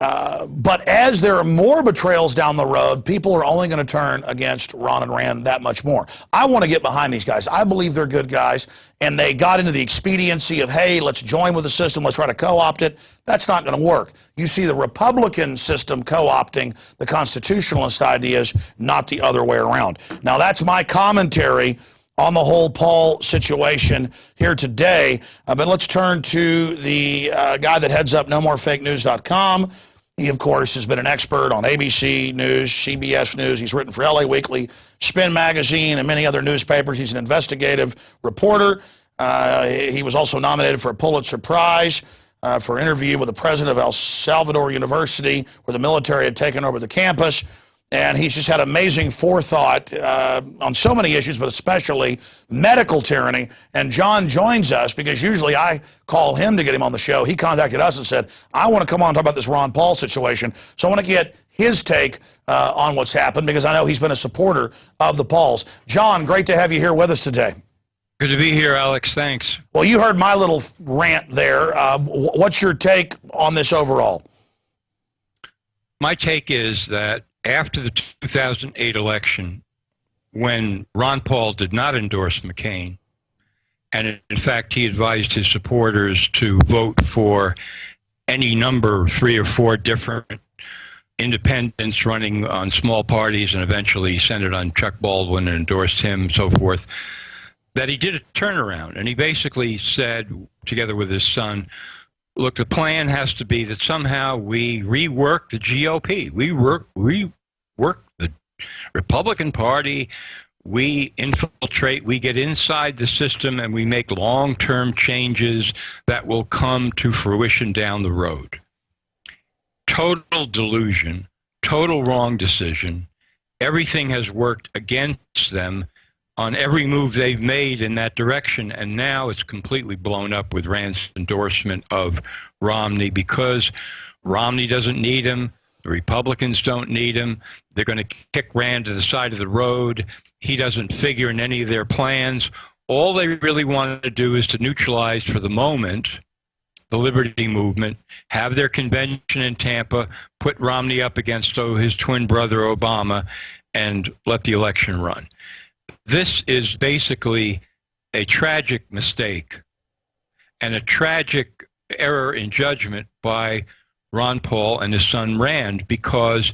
But as there are more betrayals down the road, people are only going to turn against Ron and Rand that much more. I want to get behind these guys. I believe they're good guys, and they got into the expediency of, hey, let's join with the system, let's try to co-opt it. That's not going to work. You see the Republican system co-opting the constitutionalist ideas, not the other way around. Now, that's my commentary on the whole Paul situation here today. But let's turn to the guy that heads up NoMoreFakeNews.com. He, of course, has been an expert on ABC News, CBS News. He's written for LA Weekly, Spin Magazine, and many other newspapers. He's an investigative reporter. He was also nominated for a Pulitzer Prize for an interview with the president of El Salvador University, where the military had taken over the campus. And he's just had amazing forethought on so many issues, but especially medical tyranny. And Jon joins us because usually I call him to get him on the show. He contacted us and said, I want to come on and talk about this Ron Paul situation. So I want to get his take on what's happened, because I know he's been a supporter of the Pauls. Jon, great to have you here with us today. Good to be here, Alex. Thanks. Well, you heard my little rant there. What's your take on this overall? My take is that after the 2008 election, when Ron Paul did not endorse McCain, and in fact he advised his supporters to vote for any number, 3 or 4 different independents running on small parties, and eventually centered on Chuck Baldwin and endorsed him, so forth, that he did a turnaround. And he basically said, together with his son, look, the plan has to be that somehow we rework the GOP. We rework the Republican Party. We infiltrate. We get inside the system, and we make long-term changes that will come to fruition down the road. Total delusion, total wrong decision. Everything has worked against them. on every move they've made in that direction. And now it's completely blown up with Rand's endorsement of Romney, because Romney doesn't need him. The Republicans don't need him. They're going to kick Rand to the side of the road. He doesn't figure in any of their plans. All they really want to do is to neutralize, for the moment, the Liberty Movement, have their convention in Tampa, put Romney up against his twin brother Obama, and let the election run. This is basically a tragic mistake and a tragic error in judgment by Ron Paul and his son Rand, because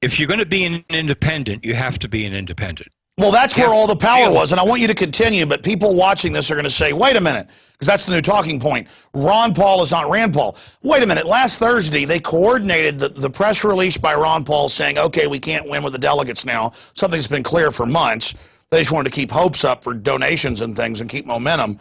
if you're going to be an independent, you have to be an independent. Well, that's where all the power was, and I want you to continue, but people watching this are going to say, wait a minute, because that's the new talking point. Ron Paul is not Rand Paul. Wait a minute. Last Thursday, they coordinated the press release by Ron Paul saying, okay, we can't win with the delegates now. Something's been clear for months. They just wanted to keep hopes up for donations and things and keep momentum.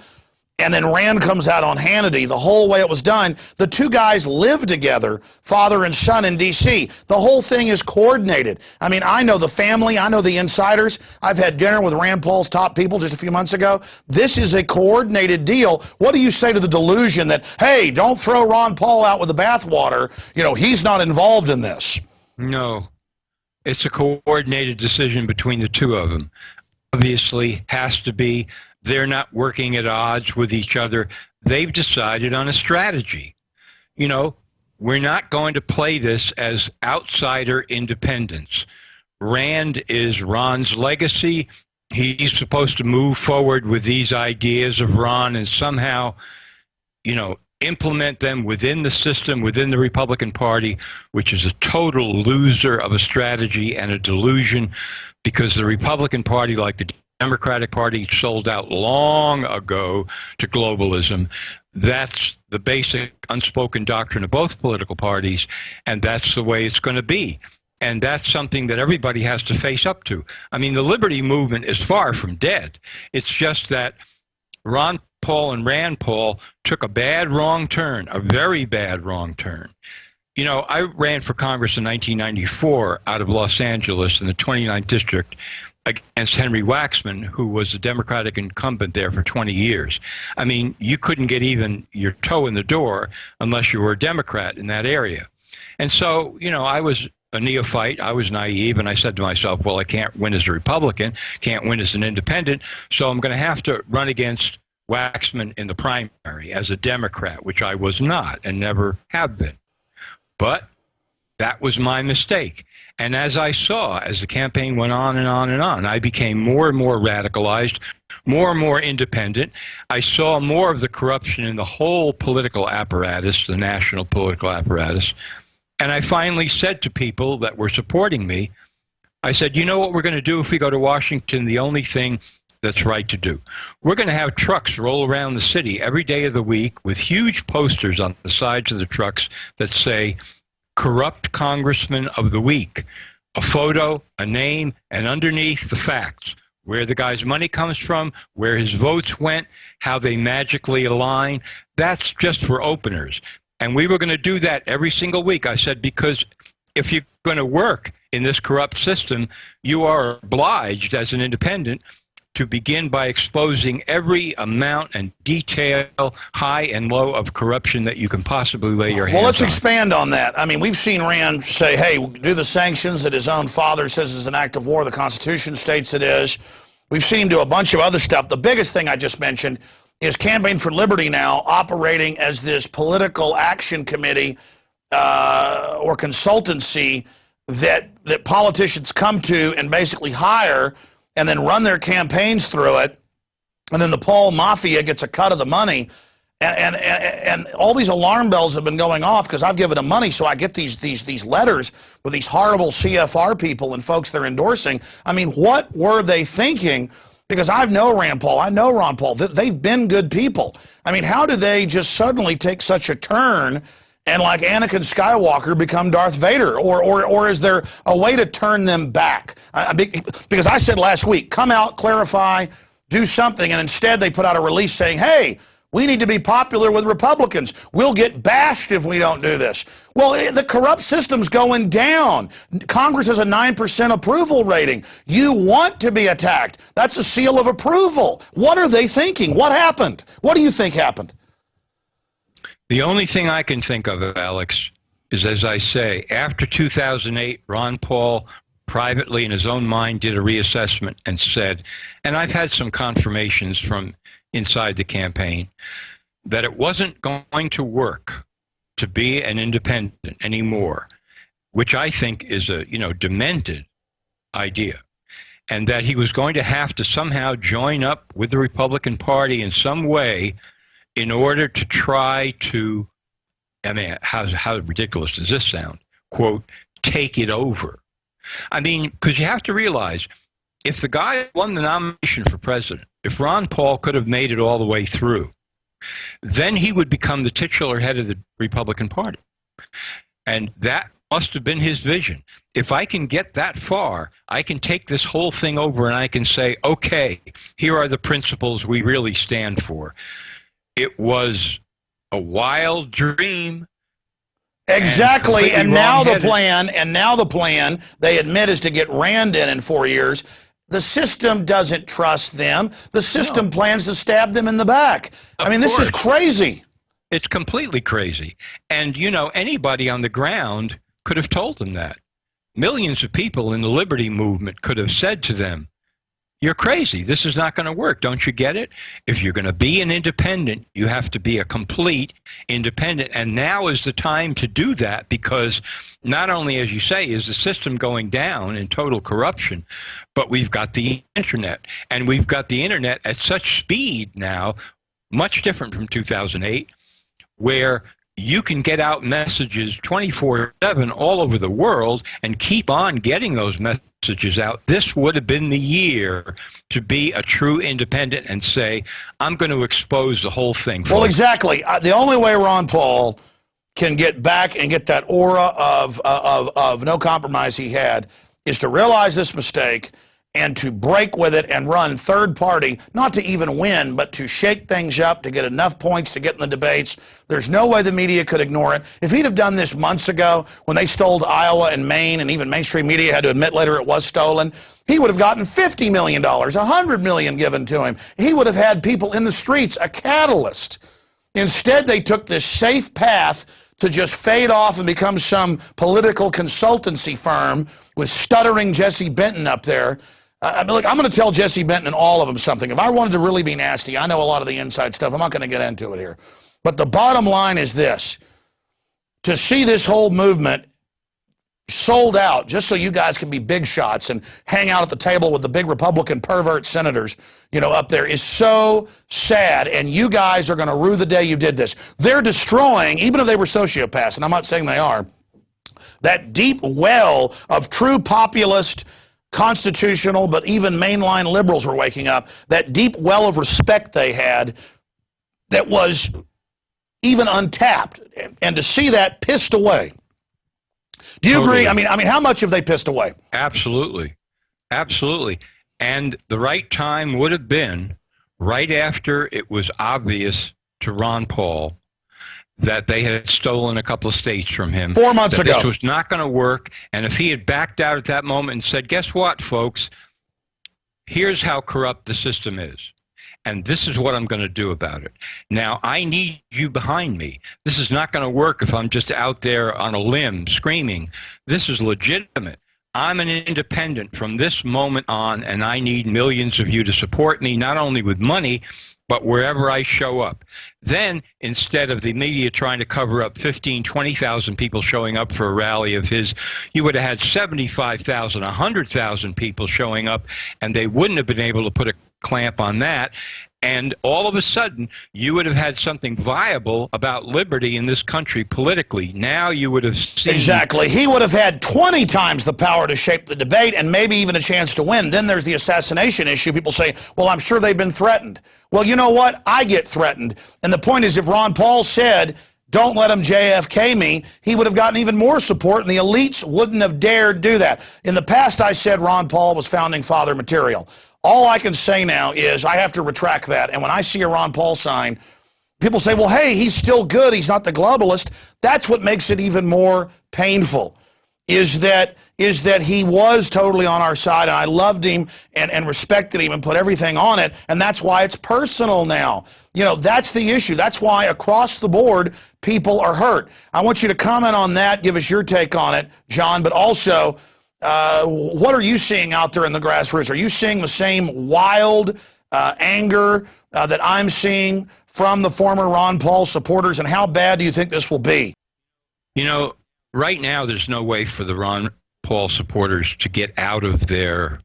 And then Rand comes out on Hannity. The whole way it was done, the two guys live together, father and son, in D.C. The whole thing is coordinated. I mean, I know the family. I know the insiders. I've had dinner with Rand Paul's top people just a few months ago. This is a coordinated deal. What do you say to the delusion that, hey, don't throw Ron Paul out with the bathwater? You know, he's not involved in this. No, it's a coordinated decision between the two of them. Obviously, has to be. They're not working at odds with each other. They've decided on a strategy. You know, we're not going to play this as outsider independents. Rand is Ron's legacy. He's supposed to move forward with these ideas of Ron and somehow, you know, implement them within the system, within the Republican Party, which is a total loser of a strategy and a delusion, because the Republican Party, like the Democratic Party, sold out long ago to globalism. That's the basic unspoken doctrine of both political parties, and that's the way it's going to be. And that's something that everybody has to face up to. I mean, the Liberty Movement is far from dead. It's just that Ron Paul and Rand Paul took a bad wrong turn, a very bad wrong turn. You know, I ran for Congress in 1994 out of Los Angeles in the 29th District against Henry Waxman, who was the Democratic incumbent there for 20 years. I mean, you couldn't get even your toe in the door unless you were a Democrat in that area. And so, you know, I was a neophyte. I was naive, and I said to myself, well, I can't win as a Republican, can't win as an independent, so I'm going to have to run against Waxman in the primary as a Democrat, which I was not and never have been. But that was my mistake. And as I saw, as the campaign went on and on and on, I became more and more radicalized, more and more independent. I saw more of the corruption in the whole political apparatus, the national political apparatus. And I finally said to people that were supporting me, I said, you know what we're going to do if we go to Washington? The only thing that's right to do. We're going to have trucks roll around the city every day of the week with huge posters on the sides of the trucks that say, Corrupt Congressman of the Week, a photo, a name, and underneath the facts, where the guy's money comes from, where his votes went, how they magically align. That's just for openers. And we were going to do that every single week. I said, because if you're going to work in this corrupt system, you are obliged as an independent to begin by exposing every amount and detail, high and low, of corruption that you can possibly lay your hands on. Well, let's expand on that. I mean, we've seen Rand say, hey, do the sanctions that his own father says is an act of war. The Constitution states it is. We've seen him do a bunch of other stuff. The biggest thing I just mentioned is Campaign for Liberty now operating as this political action committee or consultancy that politicians come to and basically hire and then run their campaigns through it, and then the Paul Mafia gets a cut of the money, and all these alarm bells have been going off because I've given them money, so I get these letters with these horrible CFR people and folks they're endorsing. I mean, what were they thinking? Because I know Rand Paul, I know Ron Paul. They've been good people. I mean, how do they just suddenly take such a turn and, like Anakin Skywalker, become Darth Vader? Or is there a way to turn them back? Because I said last week, come out, clarify, do something, and instead they put out a release saying, hey, We need to be popular with Republicans. We'll get bashed if we don't do this. Well, the corrupt system's going down. Congress has a 9% approval rating. You want to be attacked. That's a seal of approval. What are they thinking? What happened? What do you think happened? The only thing I can think of, Alex, is, as I say, after 2008, Ron Paul privately in his own mind did a reassessment and said, and I've had some confirmations from inside the campaign, that it wasn't going to work to be an independent anymore, which I think is a, demented idea, and that he was going to have to somehow join up with the Republican Party in some way in order to try to, I mean, how ridiculous does this sound? Quote, take it over. I mean, because you have to realize, if the guy won the nomination for president, if Ron Paul could have made it all the way through, then he would become the titular head of the Republican Party. And that must have been his vision. If I can get that far, I can take this whole thing over and I can say, okay, here are the principles we really stand for. It was a wild dream. Exactly, and now the plan, they admit, is to get Rand in 4 years. The system doesn't trust them. The system plans to stab them in the back. I mean, this is crazy. It's completely crazy. And, anybody on the ground could have told them that. Millions of people in the liberty movement could have said to them, you're crazy. This is not going to work. Don't you get it? If you're going to be an independent, you have to be a complete independent. And now is the time to do that, because not only, as you say, is the system going down in total corruption, but we've got the internet. And we've got the internet at such speed now, much different from 2008, where you can get out messages 24/7 all over the world and keep on getting those messages out. This would have been the year to be a true independent and say, I'm going to expose the whole thing. Well, exactly. The only way Ron Paul can get back and get that aura of no compromise he had is to realize this mistake and to break with it and run third party, not to even win, but to shake things up, to get enough points to get in the debates. There's no way the media could ignore it. If he'd have done this months ago, when they stole Iowa and Maine, and even mainstream media had to admit later it was stolen, he would have gotten $50 million, $100 million given to him. He would have had people in the streets, a catalyst. Instead, they took this safe path to just fade off and become some political consultancy firm with stuttering Jesse Benton up there. Look, I'm going to tell Jesse Benton and all of them something. If I wanted to really be nasty, I know a lot of the inside stuff. I'm not going to get into it here. But the bottom line is this. To see this whole movement sold out just so you guys can be big shots and hang out at the table with the big Republican pervert senators, up there is so sad. And you guys are going to rue the day you did this. They're destroying, even if they were sociopaths, and I'm not saying they are, that deep well of true populist, constitutional, but even mainline liberals were waking up, that deep well of respect they had that was even untapped, and to see that pissed away. Do you agree? I mean, how much have they pissed away? Absolutely. Absolutely. And the right time would have been right after it was obvious to Ron Paul that they had stolen a couple of states from him. 4 months ago. This was not going to work. And if he had backed out at that moment and said, guess what, folks? Here's how corrupt the system is. And this is what I'm going to do about it. Now, I need you behind me. This is not going to work if I'm just out there on a limb screaming. This is legitimate. I'm an independent from this moment on, and I need millions of you to support me, not only with money, but wherever I show up. Then, instead of the media trying to cover up 15, 20,000 people showing up for a rally of his, you would have had 75,000, 100,000 people showing up, and they wouldn't have been able to put a clamp on that. And all of a sudden, you would have had something viable about liberty in this country politically. Now you would have seen... Exactly. He would have had 20 times the power to shape the debate and maybe even a chance to win. Then there's the assassination issue. People say, well, I'm sure they've been threatened. Well, you know what? I get threatened. And the point is, if Ron Paul said, don't let him JFK me, he would have gotten even more support, and the elites wouldn't have dared do that. In the past, I said Ron Paul was founding father material. All I can say now is I have to retract that. And when I see a Ron Paul sign, people say, well, hey, he's still good. He's not the globalist. That's what makes it even more painful, is that he was totally on our side, and I loved him and respected him and put everything on it, and that's why it's personal now. You know, that's the issue. That's why across the board, people are hurt. I want you to comment on that, give us your take on it, Jon, but also, what are you seeing out there in the grassroots? Are you seeing the same wild anger that I'm seeing from the former Ron Paul supporters, and how bad do you think this will be? You know, right now there's no way for the Ron Paul supporters to get out of their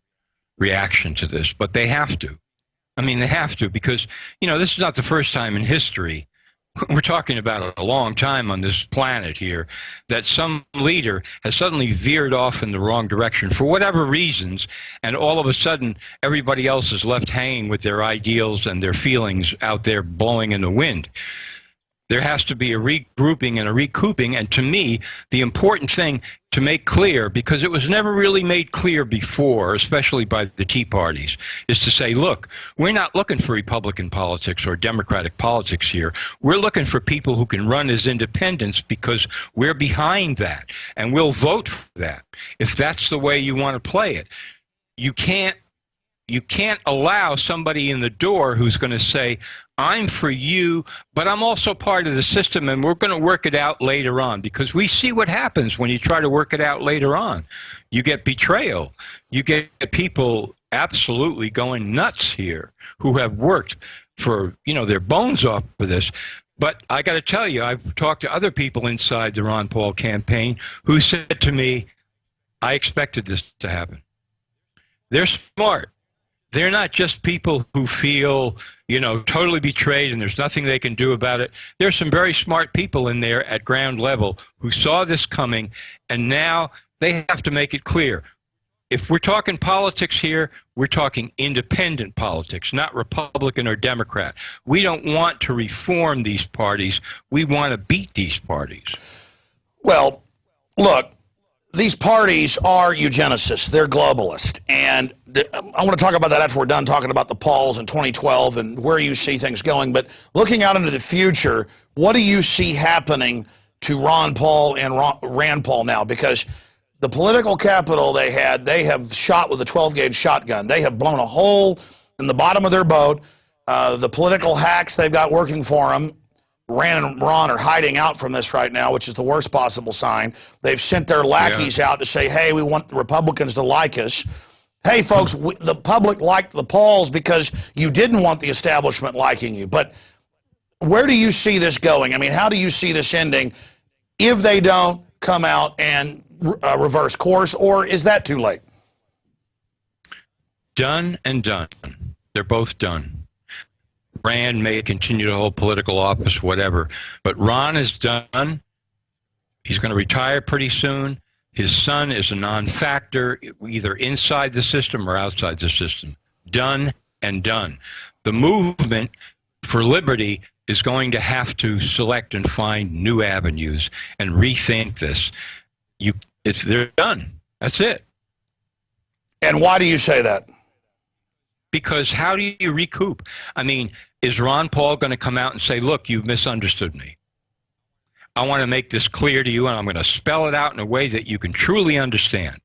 reaction to this, but they have to. I mean, they have to, because, you know, this is not the first time in history, we're talking about a long time on this planet here, that some leader has suddenly veered off in the wrong direction for whatever reasons, and all of a sudden everybody else is left hanging with their ideals and their feelings out there blowing in the wind. There has to be a regrouping and a recouping, and to me, the important thing to make clear, because it was never really made clear before, especially by the Tea Parties, is to say, look, we're not looking for Republican politics or Democratic politics here. We're looking for people who can run as independents, because we're behind that, and we'll vote for that, if that's the way you want to play it. You can't allow somebody in the door who's going to say, I'm for you, but I'm also part of the system, and we're going to work it out later on, because we see what happens when you try to work it out later on. You get betrayal. You get people absolutely going nuts here who have worked for, you know, their bones off for this. But I got to tell you, I've talked to other people inside the Ron Paul campaign who said to me, I expected this to happen. They're smart. They're not just people who feel, you know, totally betrayed and there's nothing they can do about it. There's some very smart people in there at ground level who saw this coming, and now they have to make it clear. If we're talking politics here, we're talking independent politics, not Republican or Democrat. We don't want to reform these parties. We want to beat these parties. Well, look, these parties are eugenicists. They're globalist. And I want to talk about that after we're done talking about the polls in 2012 and where you see things going. But looking out into the future, what do you see happening to Ron Paul and Rand Paul now? Because the political capital they have shot with a 12-gauge shotgun. They have blown a hole in the bottom of their boat. The political hacks they've got working for them, Rand and Ron, are hiding out from this right now, which is the worst possible sign. They've sent their lackeys out to say, hey, we want the Republicans to like us. Hey, folks, the public liked the Pauls because you didn't want the establishment liking you. But where do you see this going? I mean, how do you see this ending if they don't come out and reverse course, or is that too late? Done and done. They're both done. Rand may continue to hold political office, whatever, but Ron is done. He's going to retire pretty soon. His son is a non-factor, either inside the system or outside the system. Done and done. The movement for liberty is going to have to select and find new avenues and rethink this. They're done. That's it. And why do you say that? Because how do you recoup? I mean, is Ron Paul going to come out and say, look, you've misunderstood me. I want to make this clear to you, and I'm going to spell it out in a way that you can truly understand.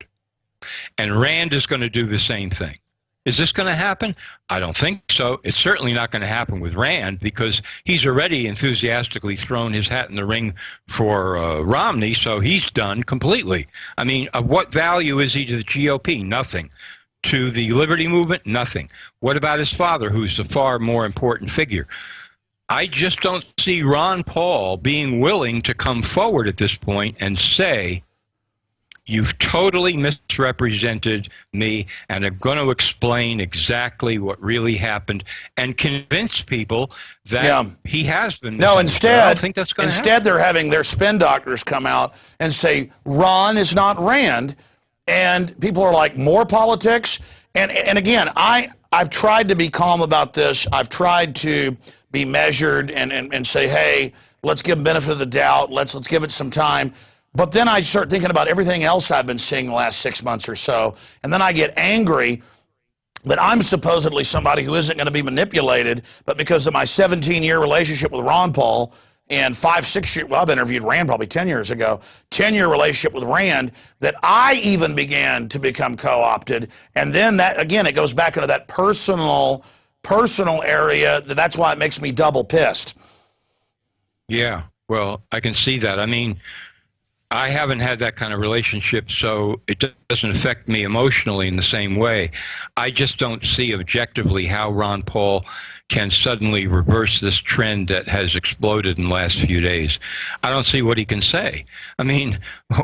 And Rand is going to do the same thing. Is this going to happen? I don't think so. It's certainly not going to happen with Rand, because he's already enthusiastically thrown his hat in the ring for Romney, so he's done completely. I mean, of what value is he to the GOP? Nothing. To the liberty movement? Nothing. What about his father, who's a far more important figure? I just don't see Ron Paul being willing to come forward at this point and say, you've totally misrepresented me, and I'm going to explain exactly what really happened and convince people that he has been. No, instead, I don't think that's going to happen. They're having their spin doctors come out and say, Ron is not Rand. And people are like, more politics? And again, I've tried to be calm about this. I've tried to be measured and say, hey, let's give them benefit of the doubt. Let's give it some time. But then I start thinking about everything else I've been seeing the last 6 months or so. And then I get angry that I'm supposedly somebody who isn't going to be manipulated, but because of my 17-year relationship with Ron Paul and 5-6 year, well, I've interviewed Rand probably 10 years ago, 10-year relationship with Rand, that I even began to become co-opted. And then that, again, it goes back into that personal area. That's why it makes me double pissed. Yeah, well, I can see that. I mean, I haven't had that kind of relationship, so it doesn't affect me emotionally in the same way. I just don't see objectively how Ron Paul can suddenly reverse this trend that has exploded in the last few days. I don't see what he can say. I mean,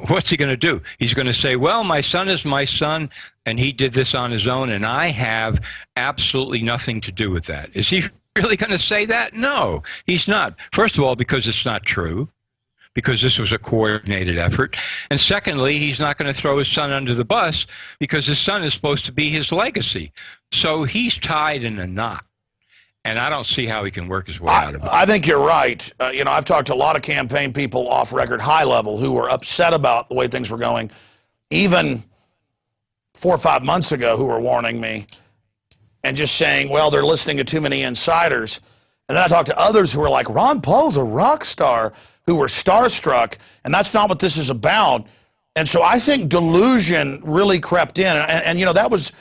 what's he going to do? He's going to say, well, my son is my son, and he did this on his own, and I have absolutely nothing to do with that. Is he really going to say that? No, he's not. First of all, because it's not true, because this was a coordinated effort. And secondly, he's not going to throw his son under the bus because his son is supposed to be his legacy. So he's tied in a knot. And I don't see how he can work his way out of it. I think you're right. You know, I've talked to a lot of campaign people off record, high level, who were upset about the way things were going, even 4 or 5 months ago, who were warning me and just saying, well, they're listening to too many insiders. And then I talked to others who were like, Ron Paul's a rock star, who were starstruck, and that's not what this is about. And so I think delusion really crept in. And you know, that was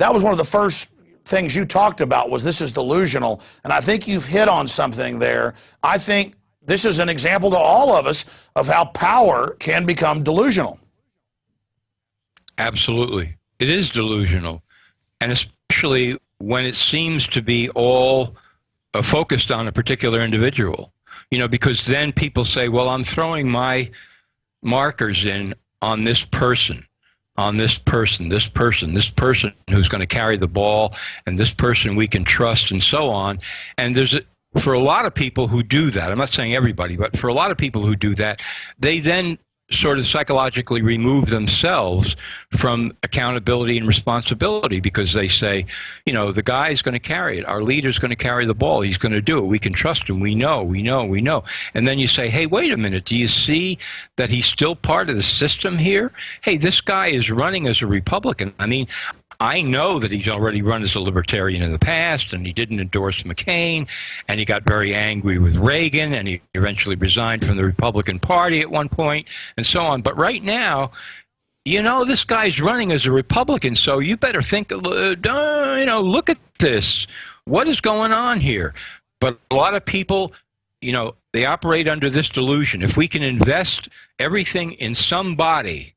one of the first things you talked about, was this is delusional. And I think you've hit on something there. I think this is an example to all of us of how power can become delusional. Absolutely. It is delusional. And especially when it seems to be all focused on a particular individual. You know, because then people say, well, I'm throwing my markers in on this person, this person who's going to carry the ball, and this person we can trust, and so on. And for a lot of people who do that, I'm not saying everybody, but for a lot of people who do that, they then sort of psychologically remove themselves from accountability and responsibility, because they say, you know, the guy's going to carry it. Our leader's going to carry the ball. He's going to do it. We can trust him. We know. And then you say, hey, wait a minute. Do you see that he's still part of the system here? Hey, this guy is running as a Republican. I mean, I know that he's already run as a libertarian in the past, and he didn't endorse McCain, and he got very angry with Reagan, and he eventually resigned from the Republican Party at one point, and so on. But right now, you know, this guy's running as a Republican, so you better think, you know, look at this. What is going on here? But a lot of people, you know, they operate under this delusion. If we can invest everything in somebody,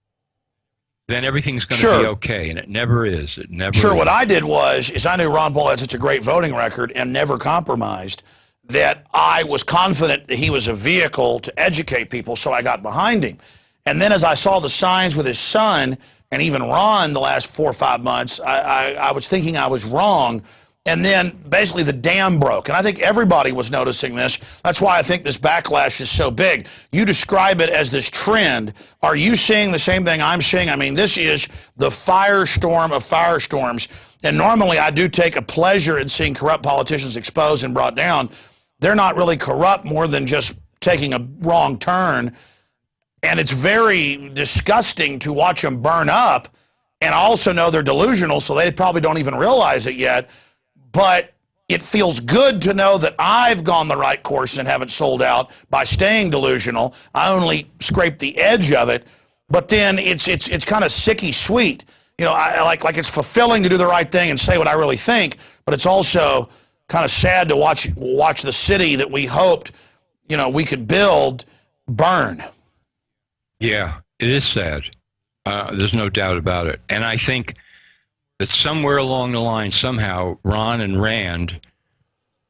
then everything's going to be okay, and it never is. It never is. What I did is I knew Ron Paul had such a great voting record and never compromised, that I was confident that he was a vehicle to educate people, so I got behind him. And then as I saw the signs with his son, and even Ron the last 4 or 5 months, I was thinking I was wrong. And then basically the dam broke. And I think everybody was noticing this. That's why I think this backlash is so big. You describe it as this trend. Are you seeing the same thing I'm seeing? I mean, this is the firestorm of firestorms. And normally I do take a pleasure in seeing corrupt politicians exposed and brought down. They're not really corrupt more than just taking a wrong turn. And it's very disgusting to watch them burn up. And I also know they're delusional, so they probably don't even realize it yet. But it feels good to know that I've gone the right course and haven't sold out by staying delusional. I only scraped the edge of it. But then it's kind of sicky sweet. You know, I like it's fulfilling to do the right thing and say what I really think, but it's also kind of sad to watch the city that we hoped, you know, we could build burn. Yeah, it is sad. There's no doubt about it. And I think that somewhere along the line, somehow, Ron and Rand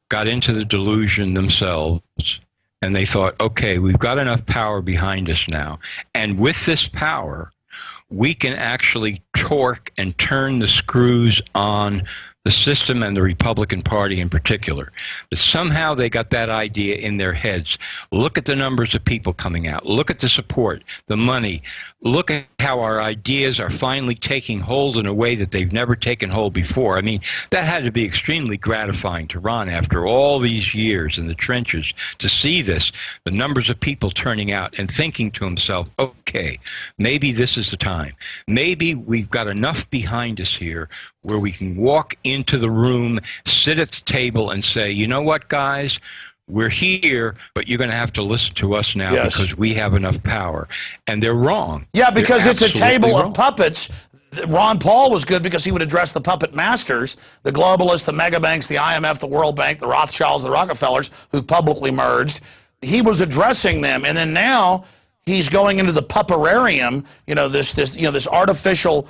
got into the delusion themselves, and they thought, okay, we've got enough power behind us now. And with this power, we can actually torque and turn the screws on the system and the Republican Party in particular. But somehow they got that idea in their heads. Look at the numbers of people coming out. Look at the support, the money. Look at how our ideas are finally taking hold in a way that they've never taken hold before. I mean, that had to be extremely gratifying to Ron after all these years in the trenches to see this, the numbers of people turning out and thinking to himself, okay, maybe this is the time. Maybe we've got enough behind us here where we can walk into the room, sit at the table, and say, you know what, guys? We're here, but you're going to have to listen to us now because we have enough power. And they're wrong. Yeah, because it's a table wrong. of puppets. Ron Paul was good because he would address the puppet masters, the globalists, the mega banks, the IMF, the World Bank, the Rothschilds, the Rockefellers, who've publicly merged. He was addressing them, and then now he's going into the pupperarium, this artificial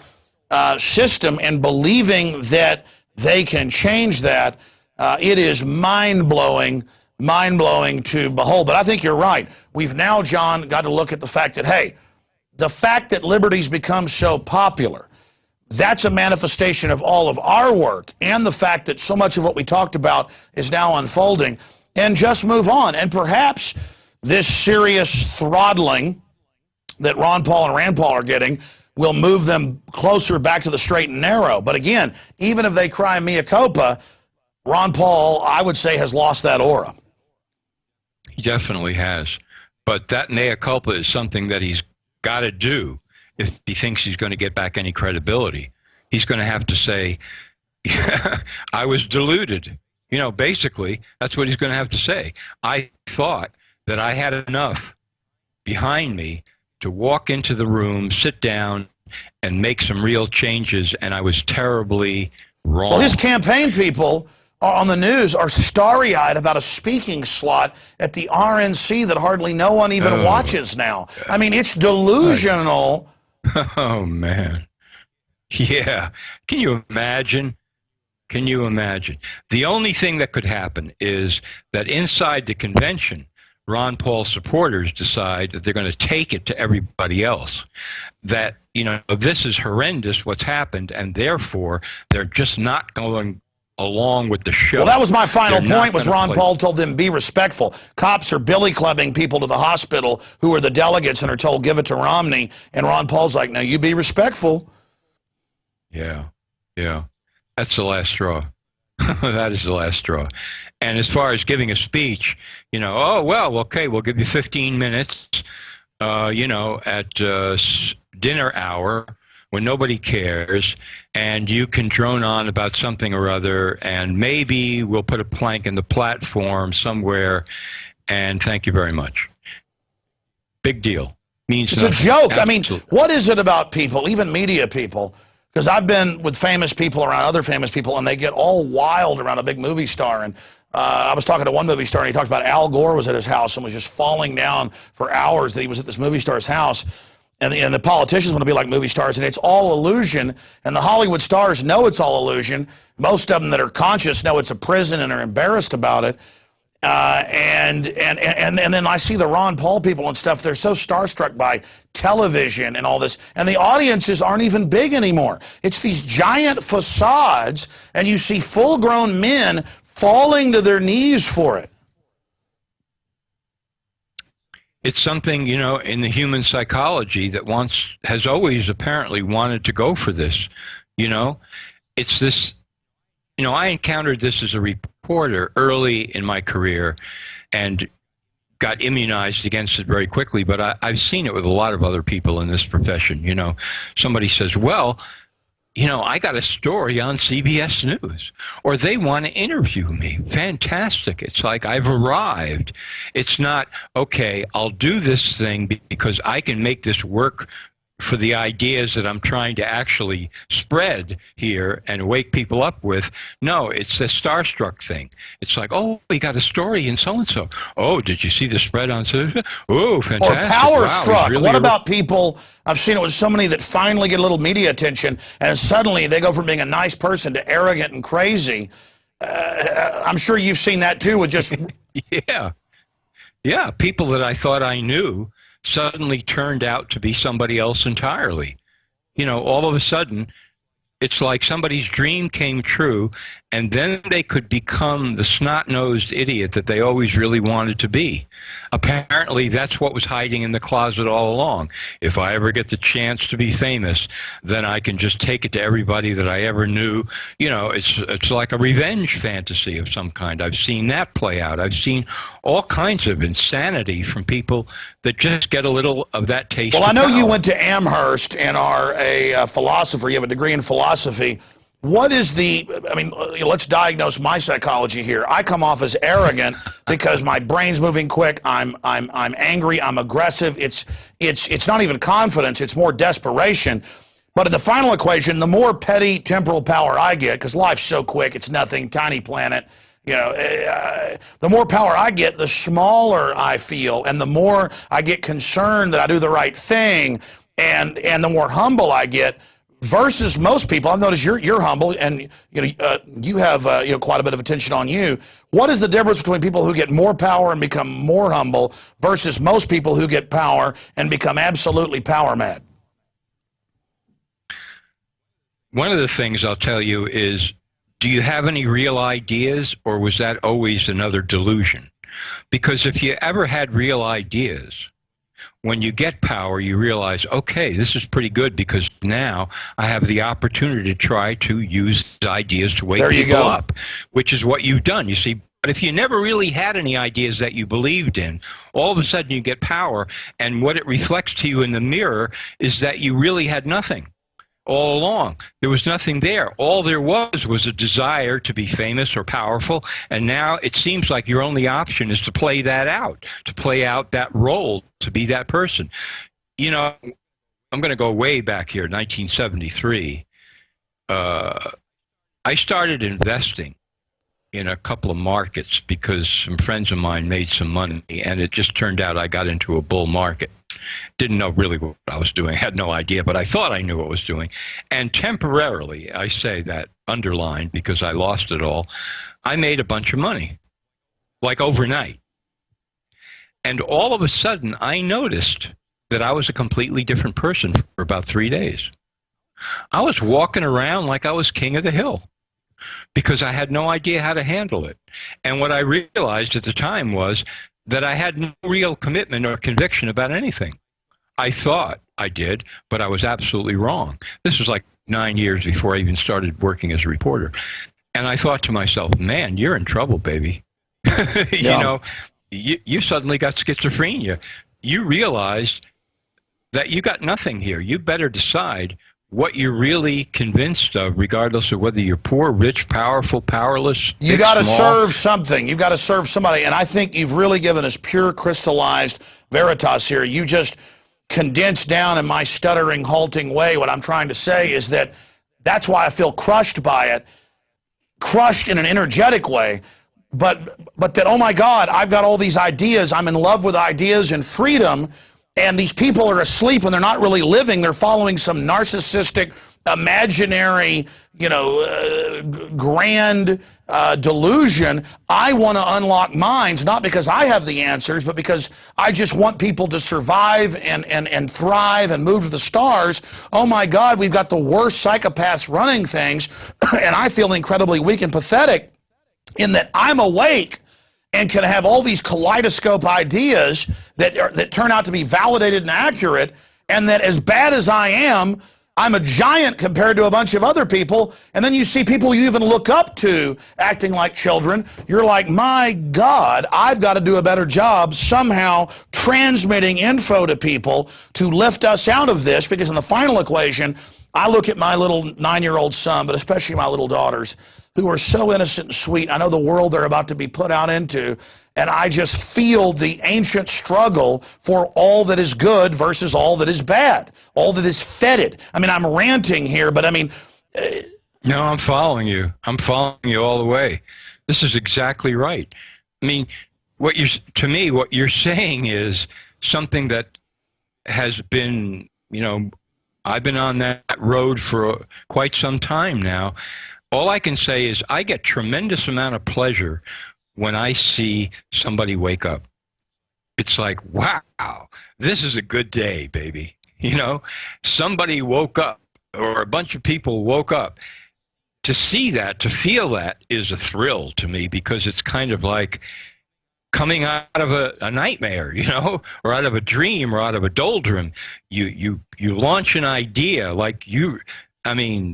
system, and believing that they can change that. It is mind-blowing to behold. But I think you're right. We've now, John, got to look at the fact that, hey, the fact that liberty's become so popular, that's a manifestation of all of our work and the fact that so much of what we talked about is now unfolding. And just move on. And perhaps this serious throttling that Ron Paul and Rand Paul are getting will move them closer back to the straight and narrow. But again, even if they cry mea culpa, Ron Paul, I would say, has lost that aura. He definitely has. But that mea culpa is something that he's got to do if he thinks he's going to get back any credibility. He's going to have to say, I was deluded. Basically, that's what he's going to have to say. I thought that I had enough behind me to walk into the room, sit down, and make some real changes, and I was terribly wrong. Well, his campaign people on the news are starry-eyed about a speaking slot at the RNC that hardly no one even watches now. I mean, it's delusional. Oh, man. Yeah. Can you imagine? Can you imagine? The only thing that could happen is that inside the convention, Ron Paul supporters decide that they're going to take it to everybody else. That, this is horrendous what's happened, and therefore they're just not going along with the show. Well, that was my final point, was Ron Paul told them, be respectful. Cops are billy clubbing people to the hospital who are the delegates and are told, give it to Romney. And Ron Paul's like, no, you be respectful. Yeah. That's the last straw. That is the last straw. And as far as giving a speech, okay, we'll give you 15 minutes, at dinner hour when nobody cares, and you can drone on about something or other, and maybe we'll put a plank in the platform somewhere, and thank you very much. Big deal. Means it's nothing. A joke. Absolutely. I mean, what is it about people, even media people? Because I've been with famous people around other famous people, and they get all wild around a big movie star. And I was talking to one movie star, and he talked about Al Gore was at his house and was just falling down for hours that he was at this movie star's house. And the politicians want to be like movie stars, and it's all illusion. And the Hollywood stars know it's all illusion. Most of them that are conscious know it's a prison and are embarrassed about it. And then I see the Ron Paul people and stuff. They're so starstruck by television and all this, and the audiences aren't even big anymore. It's these giant facades, and you see full-grown men falling to their knees for it. It's something, in the human psychology that has always apparently wanted to go for this. It's this, I encountered this as a reporter early in my career and got immunized against it very quickly, but I've seen it with a lot of other people in this profession. Somebody says, well, I got a story on CBS News, or they want to interview me. Fantastic. It's like I've arrived. It's not, okay, I'll do this thing because I can make this work for the ideas that I'm trying to actually spread here and wake people up with. No, it's the starstruck thing. It's like, oh, we got a story in so-and-so. Oh, did you see the spread on so-and-so? Oh, fantastic. Or power struck. Really what about people, I've seen it with so many that finally get a little media attention, and suddenly they go from being a nice person to arrogant and crazy. I'm sure you've seen that too with just... Yeah, people that I thought I knew suddenly turned out to be somebody else entirely. All of a sudden, it's like somebody's dream came true, and then they could become the snot-nosed idiot that they always really wanted to be. Apparently, that's what was hiding in the closet all along. If I ever get the chance to be famous, then I can just take it to everybody that I ever knew. It's like a revenge fantasy of some kind. I've seen that play out. I've seen all kinds of insanity from people that just get a little of that taste. Well, I know of you power. went to Amherst and are a philosopher. You have a degree in philosophy. what is the, I mean, let's diagnose my psychology here. I come off as arrogant because my brain's moving quick. I'm angry. I'm aggressive. It's not even confidence. It's more desperation. But in the final equation, the more petty temporal power I get, because life's so quick, it's nothing, tiny planet, you know, the more power I get, the smaller I feel, and the more I get concerned that I do the right thing, and the more humble I get. Versus most people, I've noticed you're humble, and you have quite a bit of attention on you. What is the difference between people who get more power and become more humble versus most people who get power and become absolutely power mad? One of the things I'll tell you is, do you have any real ideas, or was that always another delusion? Because if you ever had real ideas, when you get power, you realize, okay, this is pretty good because now I have the opportunity to try to use ideas to wake people up, which is what you've done, you see. But if you never really had any ideas that you believed in, all of a sudden you get power, and what it reflects to you in the mirror is that you really had nothing. All along, there was nothing there. All there was a desire to be famous or powerful, and now it seems like your only option is to play that out, to play out that role, to be that person. You know, I'm going to go way back here, 1973. I started investing in a couple of markets because some friends of mine made some money, and it just turned out I got into a bull market. Didn't know really what I was doing, had no idea, but I thought I knew what I was doing. And temporarily, I say that underlined because I lost it all, I made a bunch of money, like overnight. And all of a sudden, I noticed that I was a completely different person for about 3 days. I was walking around like I was king of the hill because I had no idea how to handle it. And what I realized at the time was that I had no real commitment or conviction about anything. I thought I did, but I was absolutely wrong. This was like 9 years before I even started working as a reporter. And I thought to myself, man, you're in trouble, baby. You know, you suddenly got schizophrenia. You realized that you got nothing here. You better decide what you're really convinced of, regardless of whether you're poor, rich, powerful, powerless. You got to serve something. You got to serve somebody. And I think you've really given us pure crystallized veritas here. You just condensed down in my stuttering, halting way. What I'm trying to say is that that's why I feel crushed by it, crushed in an energetic way. But that, oh my God, I've got all these ideas. I'm in love with ideas and freedom. And these people are asleep and they're not really living. They're following some narcissistic, imaginary, grand delusion. I want to unlock minds, not because I have the answers, but because I just want people to survive and thrive and move to the stars. Oh my God, we've got the worst psychopaths running things, and I feel incredibly weak and pathetic in that I'm awake and can have all these kaleidoscope ideas that turn out to be validated and accurate, and that as bad as I am, I'm a giant compared to a bunch of other people. And then you see people you even look up to acting like children. You're like, my God, I've got to do a better job somehow transmitting info to people to lift us out of this, because in the final equation, I look at my little 9-year-old son, but especially my little daughters, who are so innocent and sweet. I know the world they're about to be put out into, and I just feel the ancient struggle for all that is good versus all that is bad, all that is fetid. I mean, I'm ranting here, but I mean... No, I'm following you. I'm following you all the way. This is exactly right. I mean, what you're saying is something that has been, I've been on that road for quite some time now. All I can say is I get tremendous amount of pleasure when I see somebody wake up. It's like, wow, this is a good day, baby. Somebody woke up, or a bunch of people woke up. To see that, to feel that, is a thrill to me, because it's kind of like coming out of a nightmare, or out of a dream, or out of a doldrum. You launch an idea like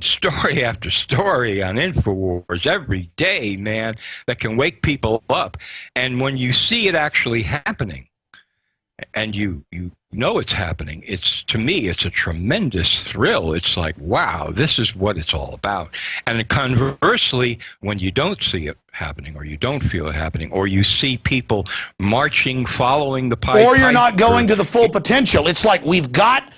story after story on Infowars every day, man, that can wake people up. And when you see it actually happening, and you know it's happening. It's, to me, it's a tremendous thrill. It's like, wow, this is what it's all about. And conversely, when you don't see it happening, or you don't feel it happening, or you see people marching, following the pipe, or you're not going to the full potential. It's like we've got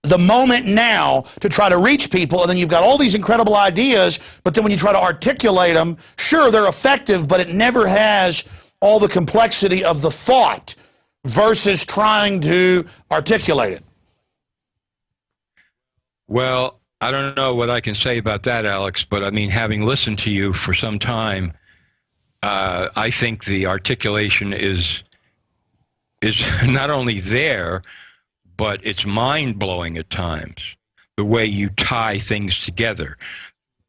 the moment now to try to reach people, and then you've got all these incredible ideas, but then when you try to articulate them, sure, they're effective, but it never has all the complexity of the thought versus trying to articulate it. Well, I don't know what I can say about that, Alex, but I mean, having listened to you for some time, I think the articulation is not only there, but it's mind-blowing at times, the way you tie things together.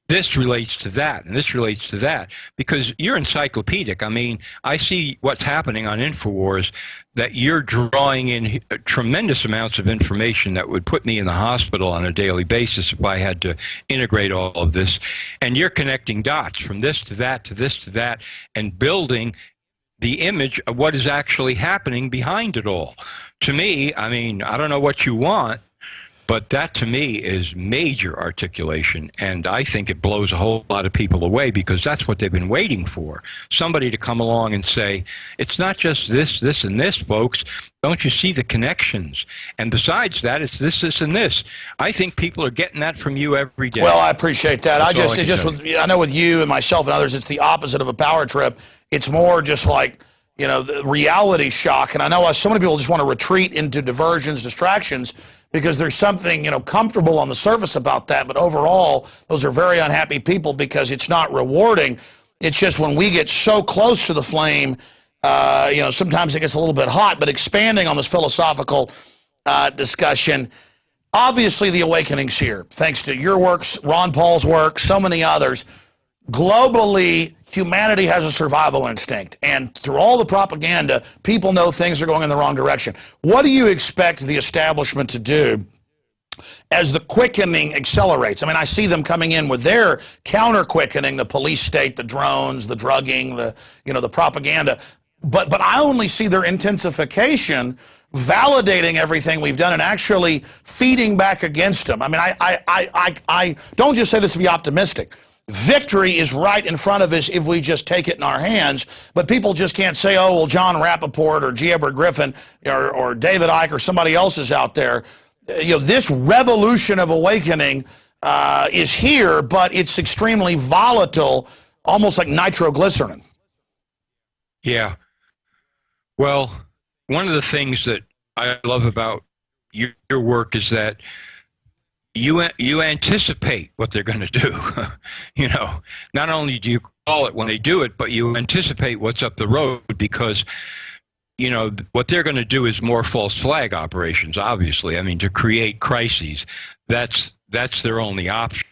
This relates to that, and this relates to that, because you're encyclopedic. I mean, I see what's happening on Infowars, that you're drawing in tremendous amounts of information that would put me in the hospital on a daily basis if I had to integrate all of this. And you're connecting dots from this to that, to this to that, and building the image of what is actually happening behind it all. To me, I mean, I don't know what you want, but that to me is major articulation, and I think it blows a whole lot of people away, because that's what they've been waiting for. Somebody to come along and say, it's not just this, this, and this, folks. Don't you see the connections? And besides that, it's this, this, and this. I think people are getting that from you every day. Well, I appreciate that. I know with you and myself and others, it's the opposite of a power trip. It's more just like, you know, the reality shock. And I know so many people just want to retreat into diversions, distractions, because there's something, you know, comfortable on the surface about that. But overall, those are very unhappy people, because it's not rewarding. It's just when we get so close to the flame, you know, sometimes it gets a little bit hot. But expanding on this philosophical discussion, obviously the awakening's here, thanks to your work, Ron Paul's work, so many others. Globally, humanity has a survival instinct, and through all the propaganda, people know things are going in the wrong direction. What do you expect the establishment to do as the quickening accelerates? I mean, I see them coming in with their counter-quickening, the police state, the drones, the drugging, the propaganda, but I only see their intensification validating everything we've done and actually feeding back against them. I mean, I don't just say this to be optimistic. Victory is right in front of us if we just take it in our hands, but people just can't say, oh, well, Jon Rappoport or G. Edward Griffin or David Icke or somebody else is out there. You know, this revolution of awakening is here, but it's extremely volatile, almost like nitroglycerin. Yeah. Well, one of the things that I love about your work is that you anticipate what they're going to do. You know, not only do you call it when they do it, but you anticipate what's up the road, because, you know, what they're going to do is more false flag operations, obviously. I mean, to create crises, that's their only option,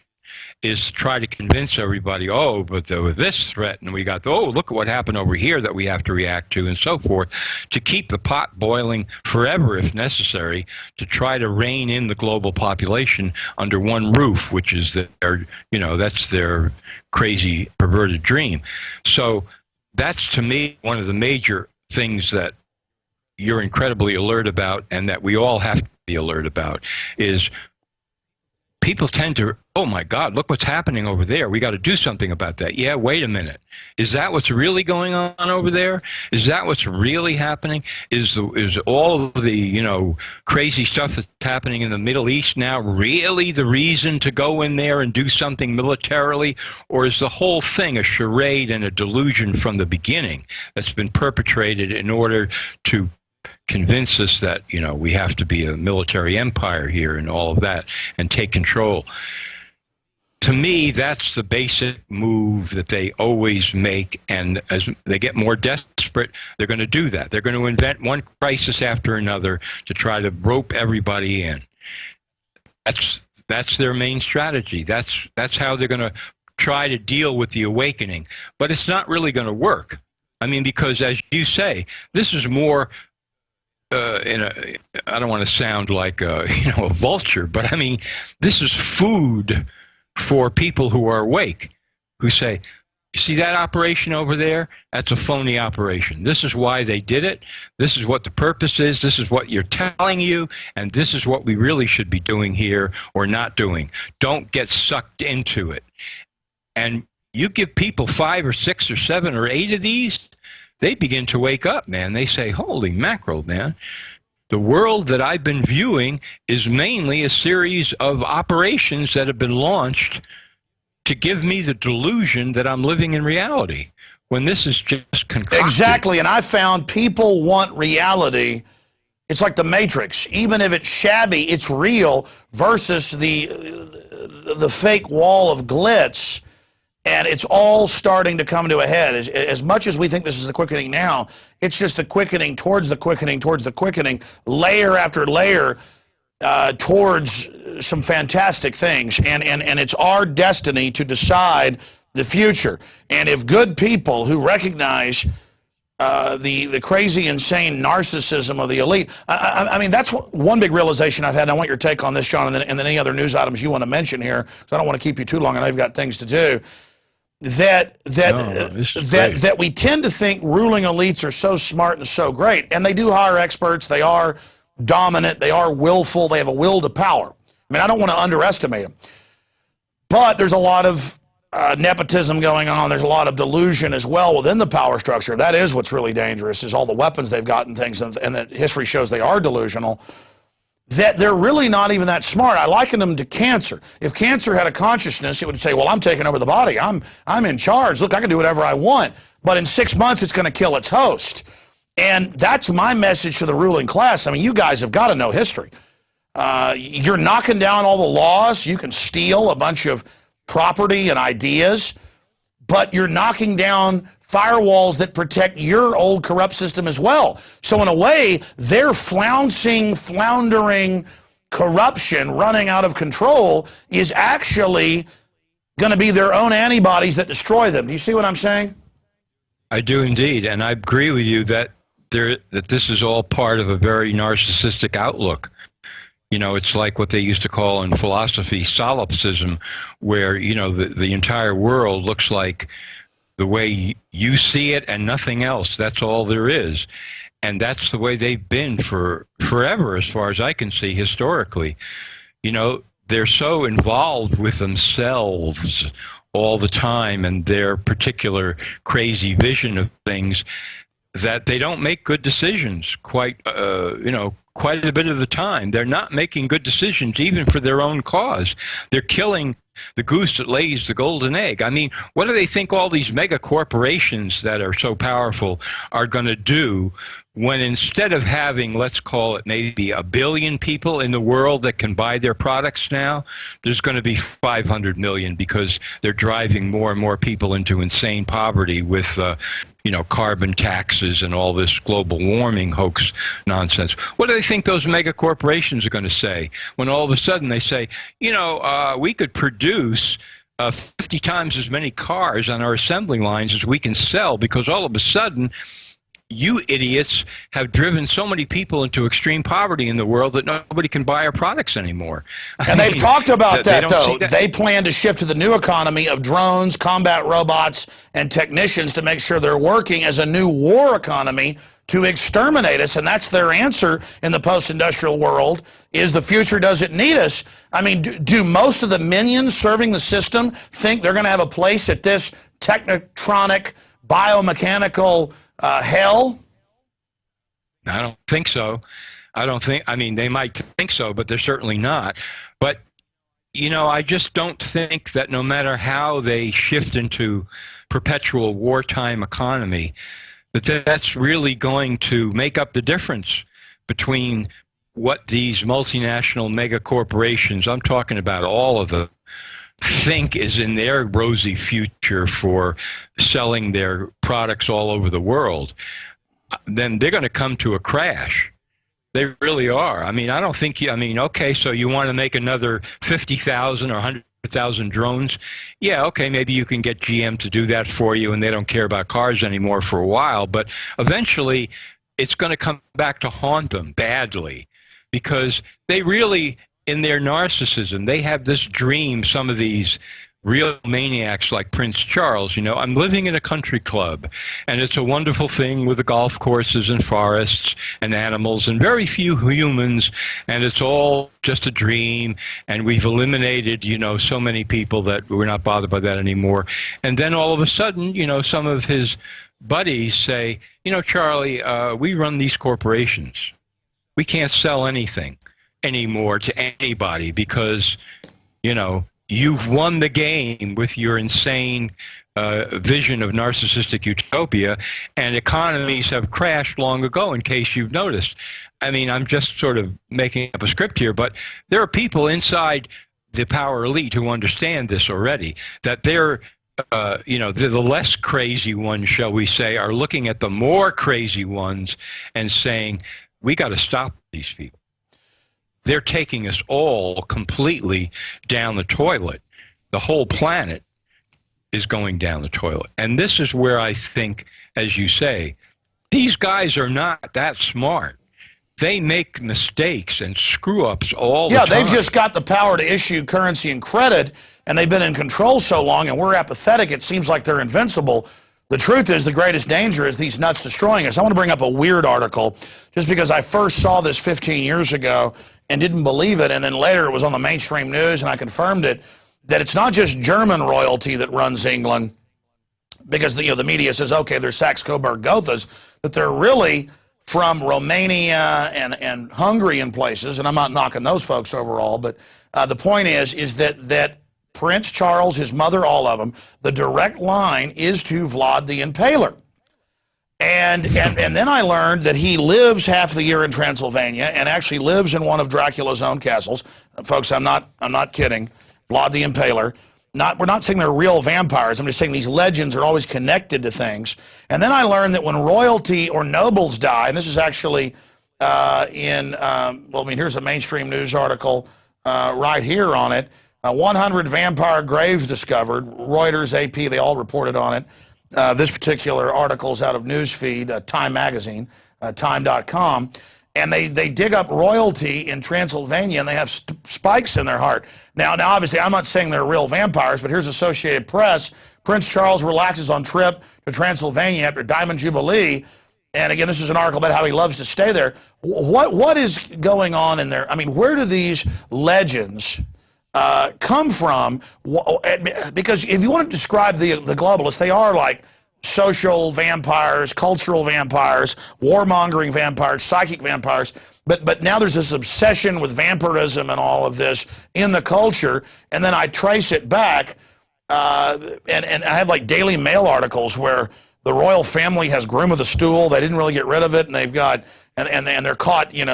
is to try to convince everybody, oh, but there was this threat, and we got, oh, look at what happened over here that we have to react to, and so forth, to keep the pot boiling forever if necessary, to try to rein in the global population under one roof, which is their, you know, that's their crazy, perverted dream. So that's, to me, one of the major things that you're incredibly alert about, and that we all have to be alert about, is people tend to, oh my God, look what's happening over there. We got to do something about that. Yeah, wait a minute. Is that what's really going on over there? Is that what's really happening? Is all of the, you know, crazy stuff that's happening in the Middle East now really the reason to go in there and do something militarily? Or is the whole thing a charade and a delusion from the beginning that's been perpetrated in order to convince us that, you know, we have to be a military empire here and all of that and take control? To me, that's the basic move that they always make, and as they get more desperate, they're going to do that. They're going to invent one crisis after another to try to rope everybody in. That's their main strategy. That's how they're going to try to deal with the awakening. But it's not really going to work. I mean, because as you say, this is more I don't want to sound like a vulture, but I mean, this is food for people who are awake, who say, You see that operation over there? That's a phony operation. This is why they did it. This is what the purpose is. This is what you're telling you. And this is what we really should be doing here or not doing. Don't get sucked into it. And you give people 5 or 6 or 7 or 8 of these, they begin to wake up, man. They say, holy mackerel, man. The world that I've been viewing is mainly a series of operations that have been launched to give me the delusion that I'm living in reality, when this is just concocted. Exactly, and I found people want reality. It's like the Matrix. Even if it's shabby, it's real, versus the fake wall of glitz. And it's all starting to come to a head. As much as we think this is the quickening now, it's just the quickening towards the quickening towards the quickening, layer after layer, towards some fantastic things. And it's our destiny to decide the future. And if good people who recognize the crazy, insane narcissism of the elite, I mean, that's one big realization I've had. And I want your take on this, John, and then any other news items you want to mention here, because I don't want to keep you too long. I know you've got things to do. That we tend to think ruling elites are so smart and so great, and they do hire experts. They are dominant. They are willful. They have a will to power. I mean, I don't want to underestimate them, but there's a lot of nepotism going on. There's a lot of delusion as well within the power structure. That is what's really dangerous, is all the weapons they've got and things, and that history shows they are delusional. That they're really not even that smart. I liken them to cancer. If cancer had a consciousness, it would say, well, I'm taking over the body. I'm in charge. Look, I can do whatever I want. But in 6 months, it's going to kill its host. And that's my message to the ruling class. I mean, you guys have got to know history. You're knocking down all the laws. You can steal a bunch of property and ideas, but you're knocking down firewalls that protect your old corrupt system as well. So in a way, their floundering corruption running out of control is actually going to be their own antibodies that destroy them. Do you see what I'm saying? I do indeed, and I agree with you that this is all part of a very narcissistic outlook. You know, it's like what they used to call in philosophy solipsism, where, you know, the entire world looks like the way you see it and nothing else. That's all there is. And that's the way they've been for forever, as far as I can see historically. You know, they're so involved with themselves all the time and their particular crazy vision of things that they don't make good decisions quite a bit of the time. They're not making good decisions even for their own cause. They're killing the goose that lays the golden egg. I mean, what do they think all these mega corporations that are so powerful are going to do when, instead of having, let's call it maybe 1 billion people in the world that can buy their products now, there's going to be 500 million, because they're driving more and more people into insane poverty with carbon taxes and all this global warming hoax nonsense. What do they think those mega corporations are going to say when all of a sudden they say, we could produce 50 times as many cars on our assembly lines as we can sell, because all of a sudden you idiots have driven so many people into extreme poverty in the world that nobody can buy our products anymore. And they've talked about that, though. They plan to shift to the new economy of drones, combat robots, and technicians to make sure they're working as a new war economy to exterminate us. And that's their answer in the post-industrial world, is the future doesn't need us. I mean, do most of the minions serving the system think they're going to have a place at this technotronic, biomechanical hell? I don't think so. I mean, they might think so, but they're certainly not. But, I just don't think that no matter how they shift into perpetual wartime economy, that's really going to make up the difference between what these multinational mega corporations, I'm talking about all of them, think is in their rosy future for selling their products all over the world. Then they're going to come to a crash. They really are. I mean, I don't think okay, so you want to make another 50,000 or 100,000 drones? Yeah, okay, maybe you can get GM to do that for you, and they don't care about cars anymore for a while, but eventually it's going to come back to haunt them badly, because they really, in their narcissism, they have this dream, some of these real maniacs like Prince Charles. You know, I'm living in a country club, and it's a wonderful thing with the golf courses and forests and animals and very few humans, and it's all just a dream, and we've eliminated, you know, so many people that we're not bothered by that anymore. And then all of a sudden, you know, some of his buddies say, you know, Charlie, we run these corporations. We can't sell anything anymore to anybody because, you know, you've won the game with your insane vision of narcissistic utopia, and economies have crashed long ago, in case you've noticed. I mean, I'm just sort of making up a script here, but there are people inside the power elite who understand this already, that they're, you know, the less crazy ones, shall we say, are looking at the more crazy ones and saying, we got to stop these people. They're taking us all completely down the toilet. The whole planet is going down the toilet. And this is where I think, as you say, these guys are not that smart. They make mistakes and screw-ups all the time. Yeah, they've just got the power to issue currency and credit, and they've been in control so long, and we're apathetic, it seems like they're invincible. The truth is, the greatest danger is these nuts destroying us. I want to bring up a weird article, just because I first saw this 15 years ago and didn't believe it, and then later it was on the mainstream news, and I confirmed it, that it's not just German royalty that runs England, because the media says, okay, they're Saxe-Coburg-Gothas, that they're really from Romania and Hungary and places, and I'm not knocking those folks overall, but the point is that Prince Charles, his mother, all of them, the direct line is to Vlad the Impaler. And then I learned that he lives half the year in Transylvania and actually lives in one of Dracula's own castles. Folks, I'm not kidding. Vlad the Impaler. We're not saying they're real vampires. I'm just saying these legends are always connected to things. And then I learned that when royalty or nobles die, and this is actually well, I mean, here's a mainstream news article right here on it. 100 vampire graves discovered. Reuters, AP, they all reported on it. This particular article is out of Newsfeed, Time Magazine, time.com. And they dig up royalty in Transylvania, and they have spikes in their heart. Now, obviously, I'm not saying they're real vampires, but here's Associated Press. Prince Charles relaxes on trip to Transylvania after Diamond Jubilee. And again, this is an article about how he loves to stay there. What is going on in there? I mean, where do these legends come from? Because if you want to describe the globalists, they are like social vampires, cultural vampires, warmongering vampires, psychic vampires. But now there's this obsession with vampirism and all of this in the culture. And then I trace it back, and I have like Daily Mail articles where the royal family has groom of the stool. They didn't really get rid of it, and they've got and they're caught, even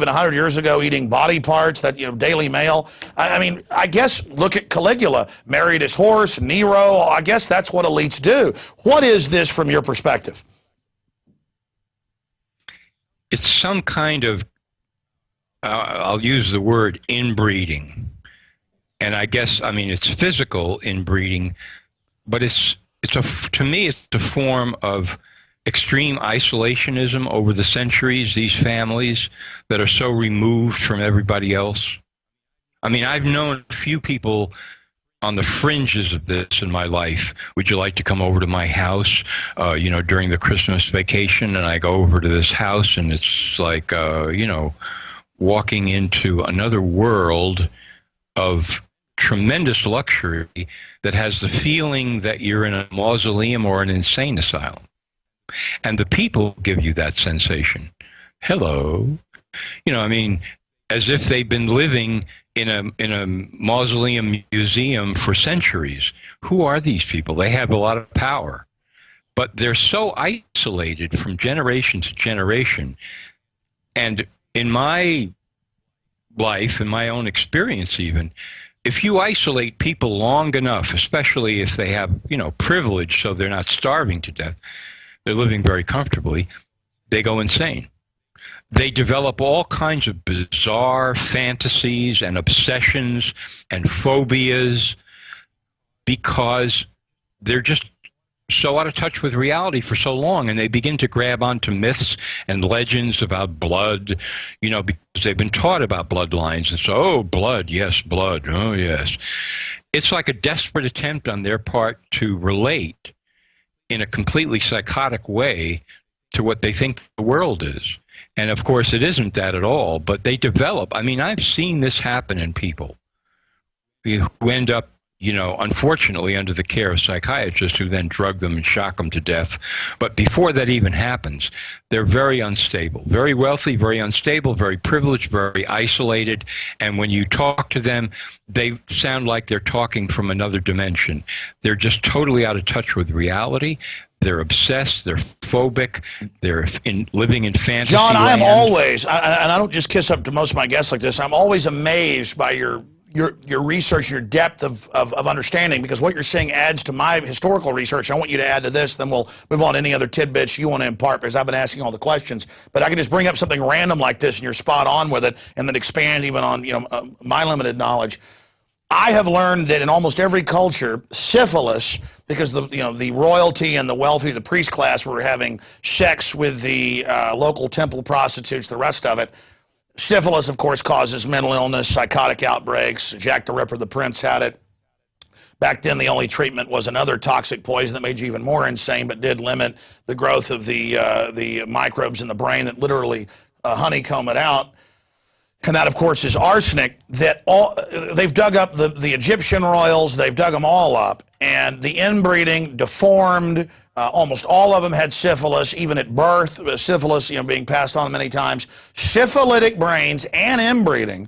100 years ago eating body parts. That Daily Mail. I mean, I guess look at Caligula, married his horse, Nero. I guess that's what elites do. What is this from your perspective? It's some kind of, I'll use the word inbreeding, and I guess it's physical inbreeding, but to me it's a form of extreme isolationism over the centuries, these families that are so removed from everybody else. I mean, I've known a few people on the fringes of this in my life. Would you like to come over to my house, during the Christmas vacation? And I go over to this house, and it's like, walking into another world of tremendous luxury that has the feeling that you're in a mausoleum or an insane asylum. And the people give you that sensation. Hello. As if they've been living in a mausoleum museum for centuries. Who are these people? They have a lot of power. But they're so isolated from generation to generation. And in my life, in my own experience even, if you isolate people long enough, especially if they have, privilege so they're not starving to death, they're living very comfortably, they go insane. They develop all kinds of bizarre fantasies and obsessions and phobias because they're just so out of touch with reality for so long, and they begin to grab onto myths and legends about blood, because they've been taught about bloodlines, and so, oh, blood, yes, blood, oh, yes. it's like a desperate attempt on their part to relate in a completely psychotic way to what they think the world is. And of course, it isn't that at all, but they develop. I mean, I've seen this happen in people who end up, you know, unfortunately under the care of psychiatrists who then drug them and shock them to death. But before that even happens, they're very unstable, very wealthy, very unstable, very privileged, very isolated. And when you talk to them, they sound like they're talking from another dimension. They're just totally out of touch with reality. They're obsessed. They're phobic. They're living in fantasy John, I am land. always, and I don't just kiss up to most of my guests like this, I'm always amazed by your research, your depth of understanding, because what you're saying adds to my historical research. I want you to add to this, then we'll move on to any other tidbits you want to impart, because I've been asking all the questions. But I can just bring up something random like this, and you're spot on with it, and then expand even on, you know, my limited knowledge. I have learned that in almost every culture, syphilis, because the royalty and the wealthy, the priest class, were having sex with the local temple prostitutes, the rest of it. Syphilis, of course, causes mental illness, psychotic outbreaks. Jack the Ripper, the prince, had it. Back then, the only treatment was another toxic poison that made you even more insane, but did limit the growth of the microbes in the brain that literally honeycomb it out. And that, of course, is arsenic. They've dug up the Egyptian royals. They've dug them all up. And the inbreeding, deformed, almost all of them had syphilis, even at birth, syphilis, being passed on many times. Syphilitic brains and inbreeding,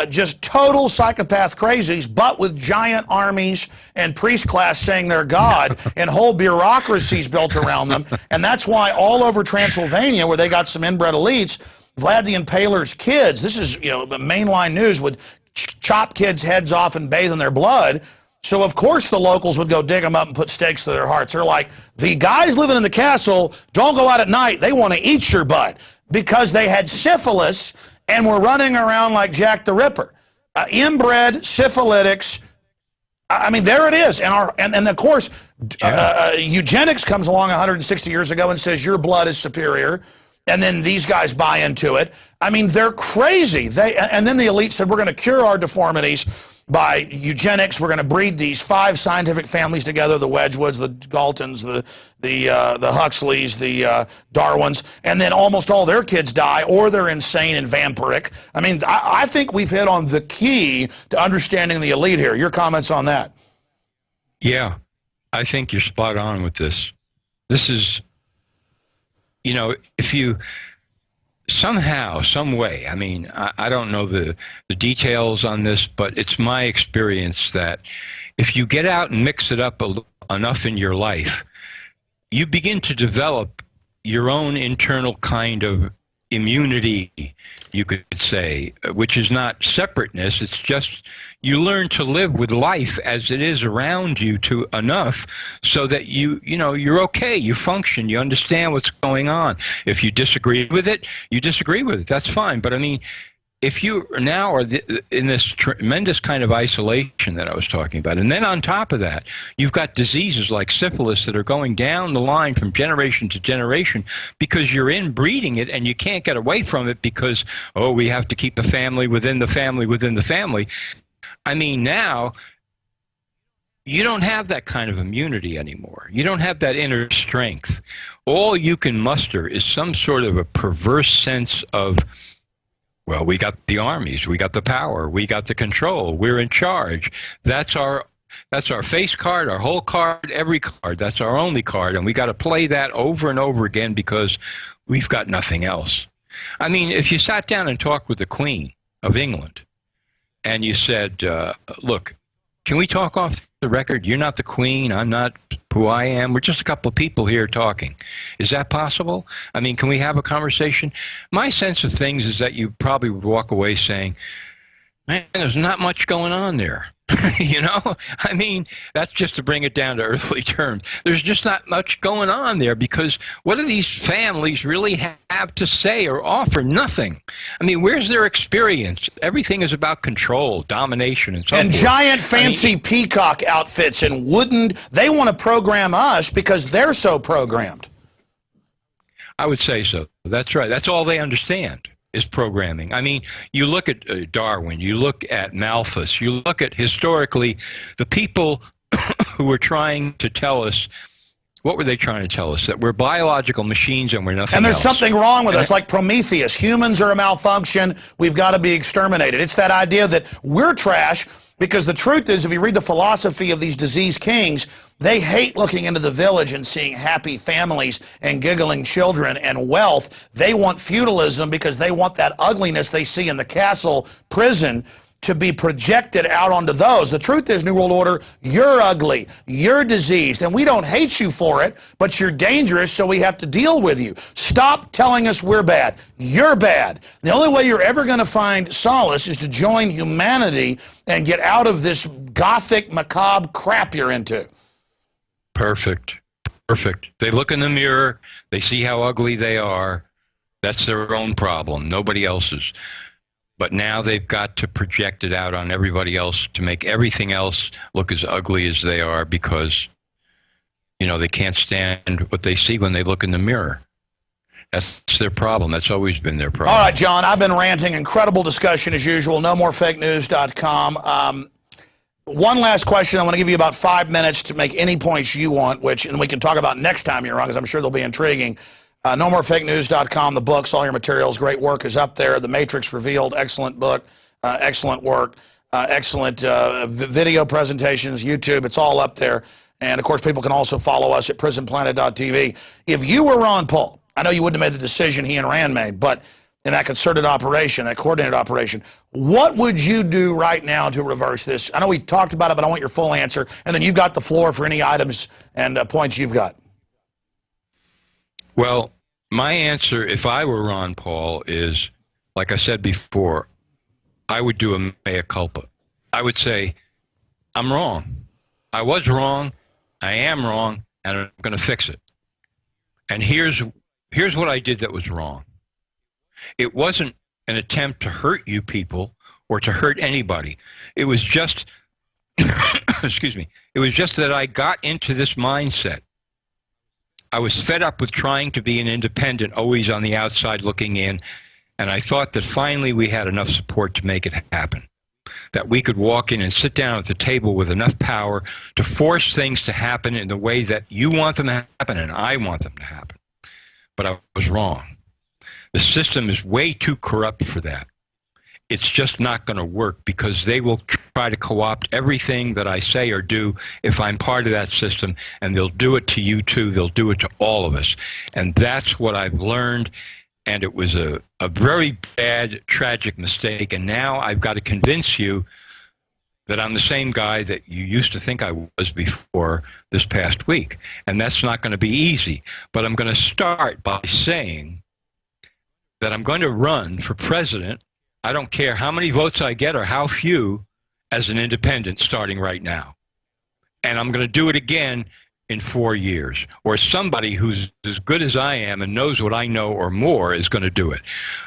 just total psychopath crazies, but with giant armies and priest class saying they're God and whole bureaucracies built around them. And that's why all over Transylvania, where they got some inbred elites, Vlad the Impaler's kids, this is, the mainline news, would chop kids' heads off and bathe in their blood. So, of course, the locals would go dig them up and put stakes to their hearts. They're like, the guys living in the castle don't go out at night. They want to eat your butt, because they had syphilis and were running around like Jack the Ripper. Inbred syphilitics. I mean, there it is. And of course, eugenics comes along 160 years ago and says your blood is superior. And then these guys buy into it. I mean, they're crazy. And then the elite said, we're going to cure our deformities by eugenics. We're going to breed these 5 scientific families together: the Wedgwoods, the Galtons, the Huxleys, the Darwins, and then almost all their kids die, or they're insane and vampiric. I mean, I think we've hit on the key to understanding the elite here. Your comments on that? Yeah, I think you're spot on with this. This is, if you somehow, some way, I mean, I don't know the details on this, but it's my experience that if you get out and mix it up enough in your life, you begin to develop your own internal kind of immunity, you could say, which is not separateness. It's just you learn to live with life as it is around you to enough so that you're okay, you function, you understand what's going on. If you disagree with it, you disagree with it. That's fine. But I mean, if you now are in this tremendous kind of isolation that I was talking about, and then on top of that, you've got diseases like syphilis that are going down the line from generation to generation because you're inbreeding it and you can't get away from it because, we have to keep the family within the family within the family. I mean, now you don't have that kind of immunity anymore. You don't have that inner strength. All you can muster is some sort of a perverse sense of, well, we got the armies, we got the power, we got the control, we're in charge. That's our face card, our whole card, every card. That's our only card, and we got to play that over and over again because we've got nothing else. I mean, if you sat down and talked with the Queen of England and you said, look, can we talk off the record? You're not the Queen, I'm not who I am. We're just a couple of people here talking. Is that possible? I mean, can we have a conversation? My sense of things is that you probably would walk away saying, man, there's not much going on there. I mean, that's just to bring it down to earthly terms. There's just not much going on there because what do these families really have to say or offer? Nothing. I mean, where's their experience? Everything is about control, domination, and so forth. And giant fancy peacock outfits and they want to program us because they're so programmed. I would say so. That's right. That's all they understand is programming. I mean, you look at Darwin, you look at Malthus, you look at historically the people who were trying to tell us, what were they trying to tell us? That we're biological machines and we're nothing And there's else. something wrong with us, like Prometheus. Humans are a malfunction. We've got to be exterminated. It's that idea that we're trash, because the truth is, if you read the philosophy of these diseased kings, they hate looking into the village and seeing happy families and giggling children and wealth. They want feudalism because they want that ugliness they see in the castle prison to be projected out onto those. The truth is, New World Order, you're ugly, you're diseased, and we don't hate you for it, but you're dangerous, so we have to deal with you. Stop telling us we're bad. You're bad. The only way you're ever going to find solace is to join humanity and get out of this gothic, macabre crap you're into. Perfect. Perfect. They look in the mirror, they see how ugly they are. That's their own problem, nobody else's. But now they've got to project it out on everybody else to make everything else look as ugly as they are, because, you know, they can't stand what they see when they look in the mirror. That's their problem. That's always been their problem. All right, John, I've been ranting. Incredible discussion as usual. NoMoreFakeNews.com. One last question. I want to give you about 5 minutes to make any points you want, and we can talk about next time you're on, because I'm sure they'll be intriguing. NoMoreFakeNews.com, the books, all your materials, great work is up there. The Matrix Revealed, excellent book, excellent work, excellent video presentations, YouTube, it's all up there. And, of course, people can also follow us at prisonplanet.tv. If you were Ron Paul, I know you wouldn't have made the decision he and Rand made, but in that concerted operation, that coordinated operation, what would you do right now to reverse this? I know we talked about it, but I want your full answer. And then you've got the floor for any items and points you've got. Well, my answer, if I were Ron Paul, is, like I said before, I would do a mea culpa. I would say, I'm wrong. I was wrong. I am wrong, and I'm going to fix it. And here's what I did that was wrong. It wasn't an attempt to hurt you people or to hurt anybody. It was just, excuse me, it was just that I got into this mindset. I was fed up with trying to be an independent, always on the outside looking in, and I thought that finally we had enough support to make it happen, that we could walk in and sit down at the table with enough power to force things to happen in the way that you want them to happen and I want them to happen. But I was wrong. The system is way too corrupt for that. It's just not going to work, because they will try to co-opt everything that I say or do if I'm part of that system, and they'll do it to you too. They'll do it to all of us. And that's what I've learned, and it was a very bad, tragic mistake. And now I've got to convince you that I'm the same guy that you used to think I was before this past week. And that's not going to be easy. But I'm going to start by saying that I'm going to run for president. I don't care how many votes I get or how few, as an independent starting right now. And I'm going to do it again in 4 years. Or somebody who's as good as I am and knows what I know or more is going to do it.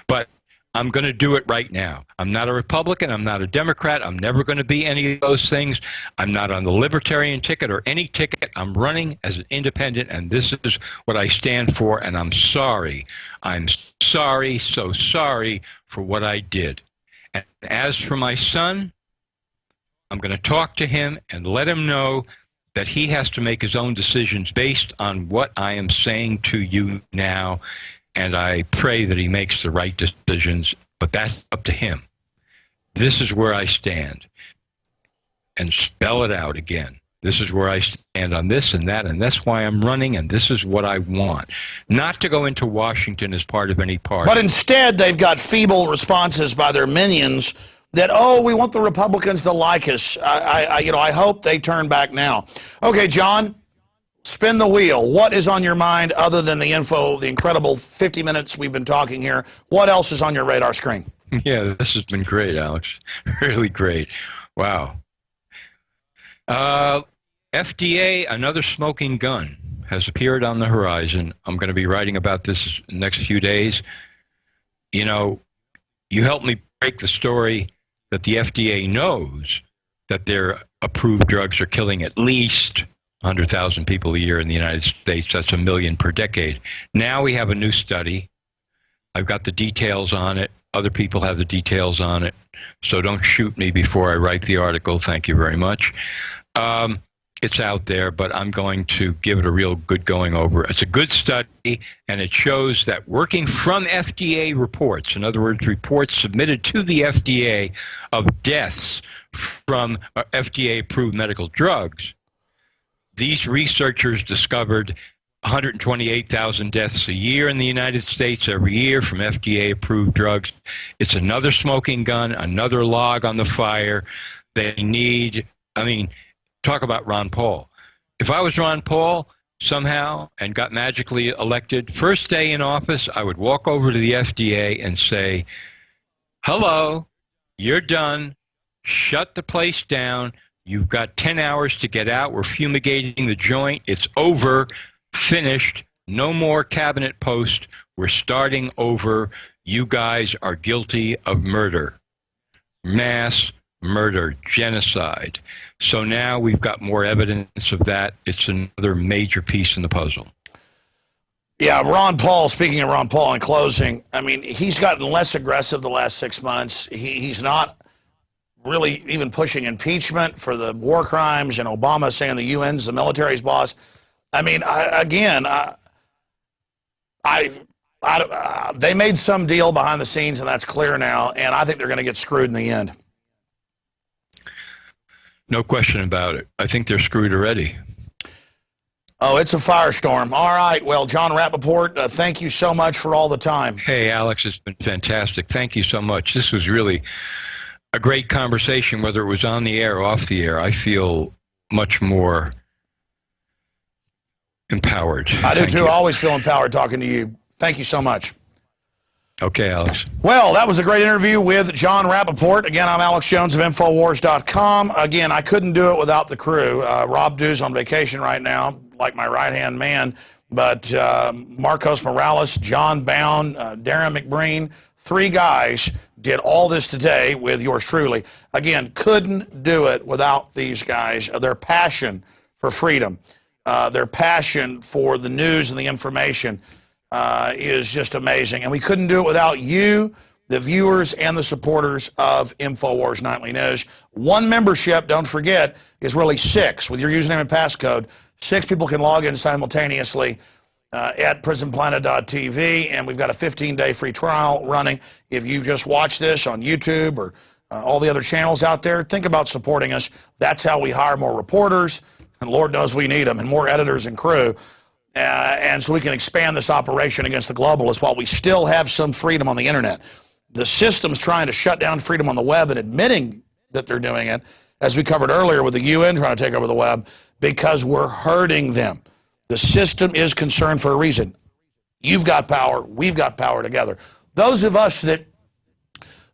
But I'm going to do it right now. I'm not a Republican. I'm not a Democrat. I'm never going to be any of those things. I'm not on the Libertarian ticket or any ticket. I'm running as an independent, and this is what I stand for, and I'm sorry. I'm sorry, so sorry for what I did. And as for my son, I'm going to talk to him and let him know that he has to make his own decisions based on what I am saying to you now. And I pray that he makes the right decisions, but that's up to him. This is where I stand. And spell it out again. This is where I stand on this and that, and that's why I'm running, and this is what I want. Not to go into Washington as part of any party. But instead, they've got feeble responses by their minions that, oh, we want the Republicans to like us. I hope they turn back now. Okay, John, spin the wheel. What is on your mind other than the info, the incredible 50 minutes we've been talking here? What else is on your radar screen? Yeah, this has been great, Alex. Really great. Wow. FDA, another smoking gun, has appeared on the horizon. I'm going to be writing about this in the next few days. You know, you helped me break the story that the FDA knows that their approved drugs are killing at least 100,000 people a year in the United States. That's 1 million per decade. Now we have a new study. I've got the details on it. Other people have the details on it. So don't shoot me before I write the article. Thank you very much. It's out there, but I'm going to give it a real good going over. It's a good study, and it shows that working from FDA reports, in other words, reports submitted to the FDA of deaths from FDA-approved medical drugs, these researchers discovered 128,000 deaths a year in the United States every year from FDA-approved drugs. It's another smoking gun, another log on the fire. They need, talk about Ron Paul. If I was Ron Paul somehow and got magically elected, first day in office, I would walk over to the FDA and say, hello, you're done. Shut the place down. You've got 10 hours to get out. We're fumigating the joint. It's over. Finished. No more cabinet post. We're starting over. You guys are guilty of murder. Mass murder, genocide. So now we've got more evidence of that. It's another major piece in the puzzle. Yeah, Ron Paul, speaking of Ron Paul in closing, he's gotten less aggressive the last 6 months. He's not really even pushing impeachment for the war crimes, and Obama saying the UN's the military's boss. They made some deal behind the scenes, and that's clear now, and I think they're going to get screwed in the end. No question about it. I think they're screwed already. Oh, it's a firestorm. All right. Well, Jon Rappoport, thank you so much for all the time. Hey, Alex, it's been fantastic. Thank you so much. This was really a great conversation, whether it was on the air or off the air. I feel much more empowered. I do, too. I always feel empowered talking to you. Thank you so much. Okay, Alex. Well, that was a great interview with Jon Rappoport. Again, I'm Alex Jones of Infowars.com. Again, I couldn't do it without the crew. Rob Dew's on vacation right now, like my right-hand man. But Marcos Morales, John Bound, Darren McBreen, 3 guys did all this today with yours truly. Again, couldn't do it without these guys. Their passion for freedom, their passion for the news and the information is just amazing. And we couldn't do it without you, the viewers, and the supporters of Infowars Nightly News. 1 membership, don't forget, is really 6. With your username and passcode, 6 people can log in simultaneously at prisonplanet.tv, and we've got a 15-day free trial running. If you just watch this on YouTube or all the other channels out there, think about supporting us. That's how we hire more reporters, and Lord knows we need them, and more editors and crew. And so we can expand this operation against the globalists while we still have some freedom on the internet. The system's trying to shut down freedom on the web and admitting that they're doing it, as we covered earlier with the UN trying to take over the web, because we're hurting them. The system is concerned for a reason. You've got power. We've got power together. Those of us that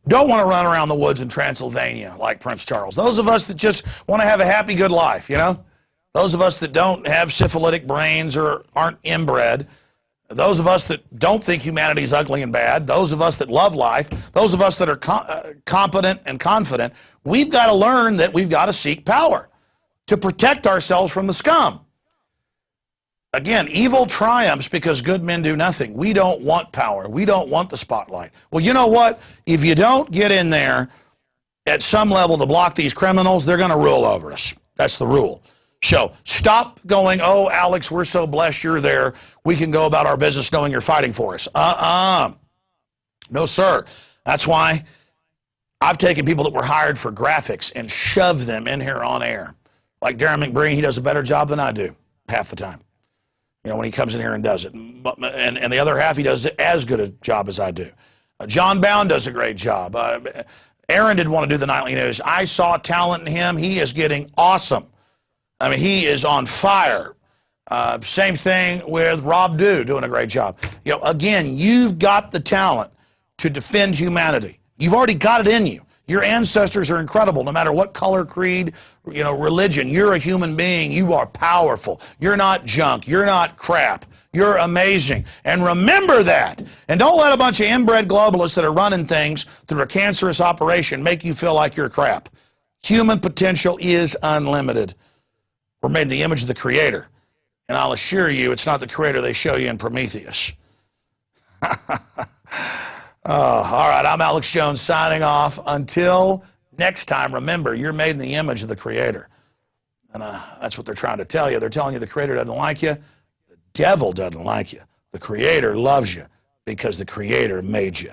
don't want to run around the woods in Transylvania like Prince Charles, those of us that just want to have a happy, good life, those of us that don't have syphilitic brains or aren't inbred, those of us that don't think humanity is ugly and bad, those of us that love life, those of us that are competent and confident, we've got to learn that we've got to seek power to protect ourselves from the scum. Again, evil triumphs because good men do nothing. We don't want power. We don't want the spotlight. Well, you know what? If you don't get in there at some level to block these criminals, they're going to rule over us. That's the rule. So stop going, oh, Alex, we're so blessed you're there. We can go about our business knowing you're fighting for us. No, sir. That's why I've taken people that were hired for graphics and shoved them in here on air. Like Darren McBreen, he does a better job than I do half the time. When he comes in here and does it. And the other half, he does as good a job as I do. John Bound does a great job. Aaron didn't want to do the nightly news. I saw talent in him. He is getting awesome. He is on fire. Same thing with Rob Dew doing a great job. Again, you've got the talent to defend humanity. You've already got it in you. Your ancestors are incredible, no matter what color, creed, religion. You're a human being. You are powerful. You're not junk. You're not crap. You're amazing. And remember that. And don't let a bunch of inbred globalists that are running things through a cancerous operation make you feel like you're crap. Human potential is unlimited. We're made in the image of the Creator. And I'll assure you, it's not the Creator they show you in Prometheus. All right, I'm Alex Jones signing off. Until next time, remember, you're made in the image of the Creator. And that's what they're trying to tell you. They're telling you the Creator doesn't like you. The devil doesn't like you. The Creator loves you because the Creator made you.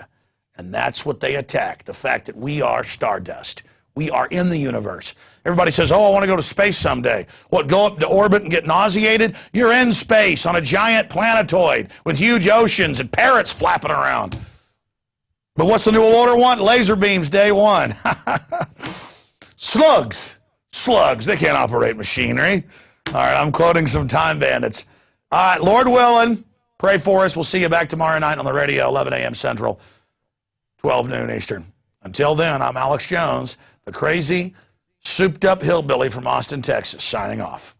And that's what they attack, the fact that we are stardust. We are in the universe. Everybody says, oh, I want to go to space someday. What, go up to orbit and get nauseated? You're in space on a giant planetoid with huge oceans and parrots flapping around. But what's the New Order want? Laser beams, day one. Slugs. Slugs. They can't operate machinery. All right, I'm quoting some time bandits. All right, Lord willing, pray for us. We'll see you back tomorrow night on the radio, 11 a.m. Central, 12 noon Eastern. Until then, I'm Alex Jones, the crazy, souped-up hillbilly from Austin, Texas, signing off.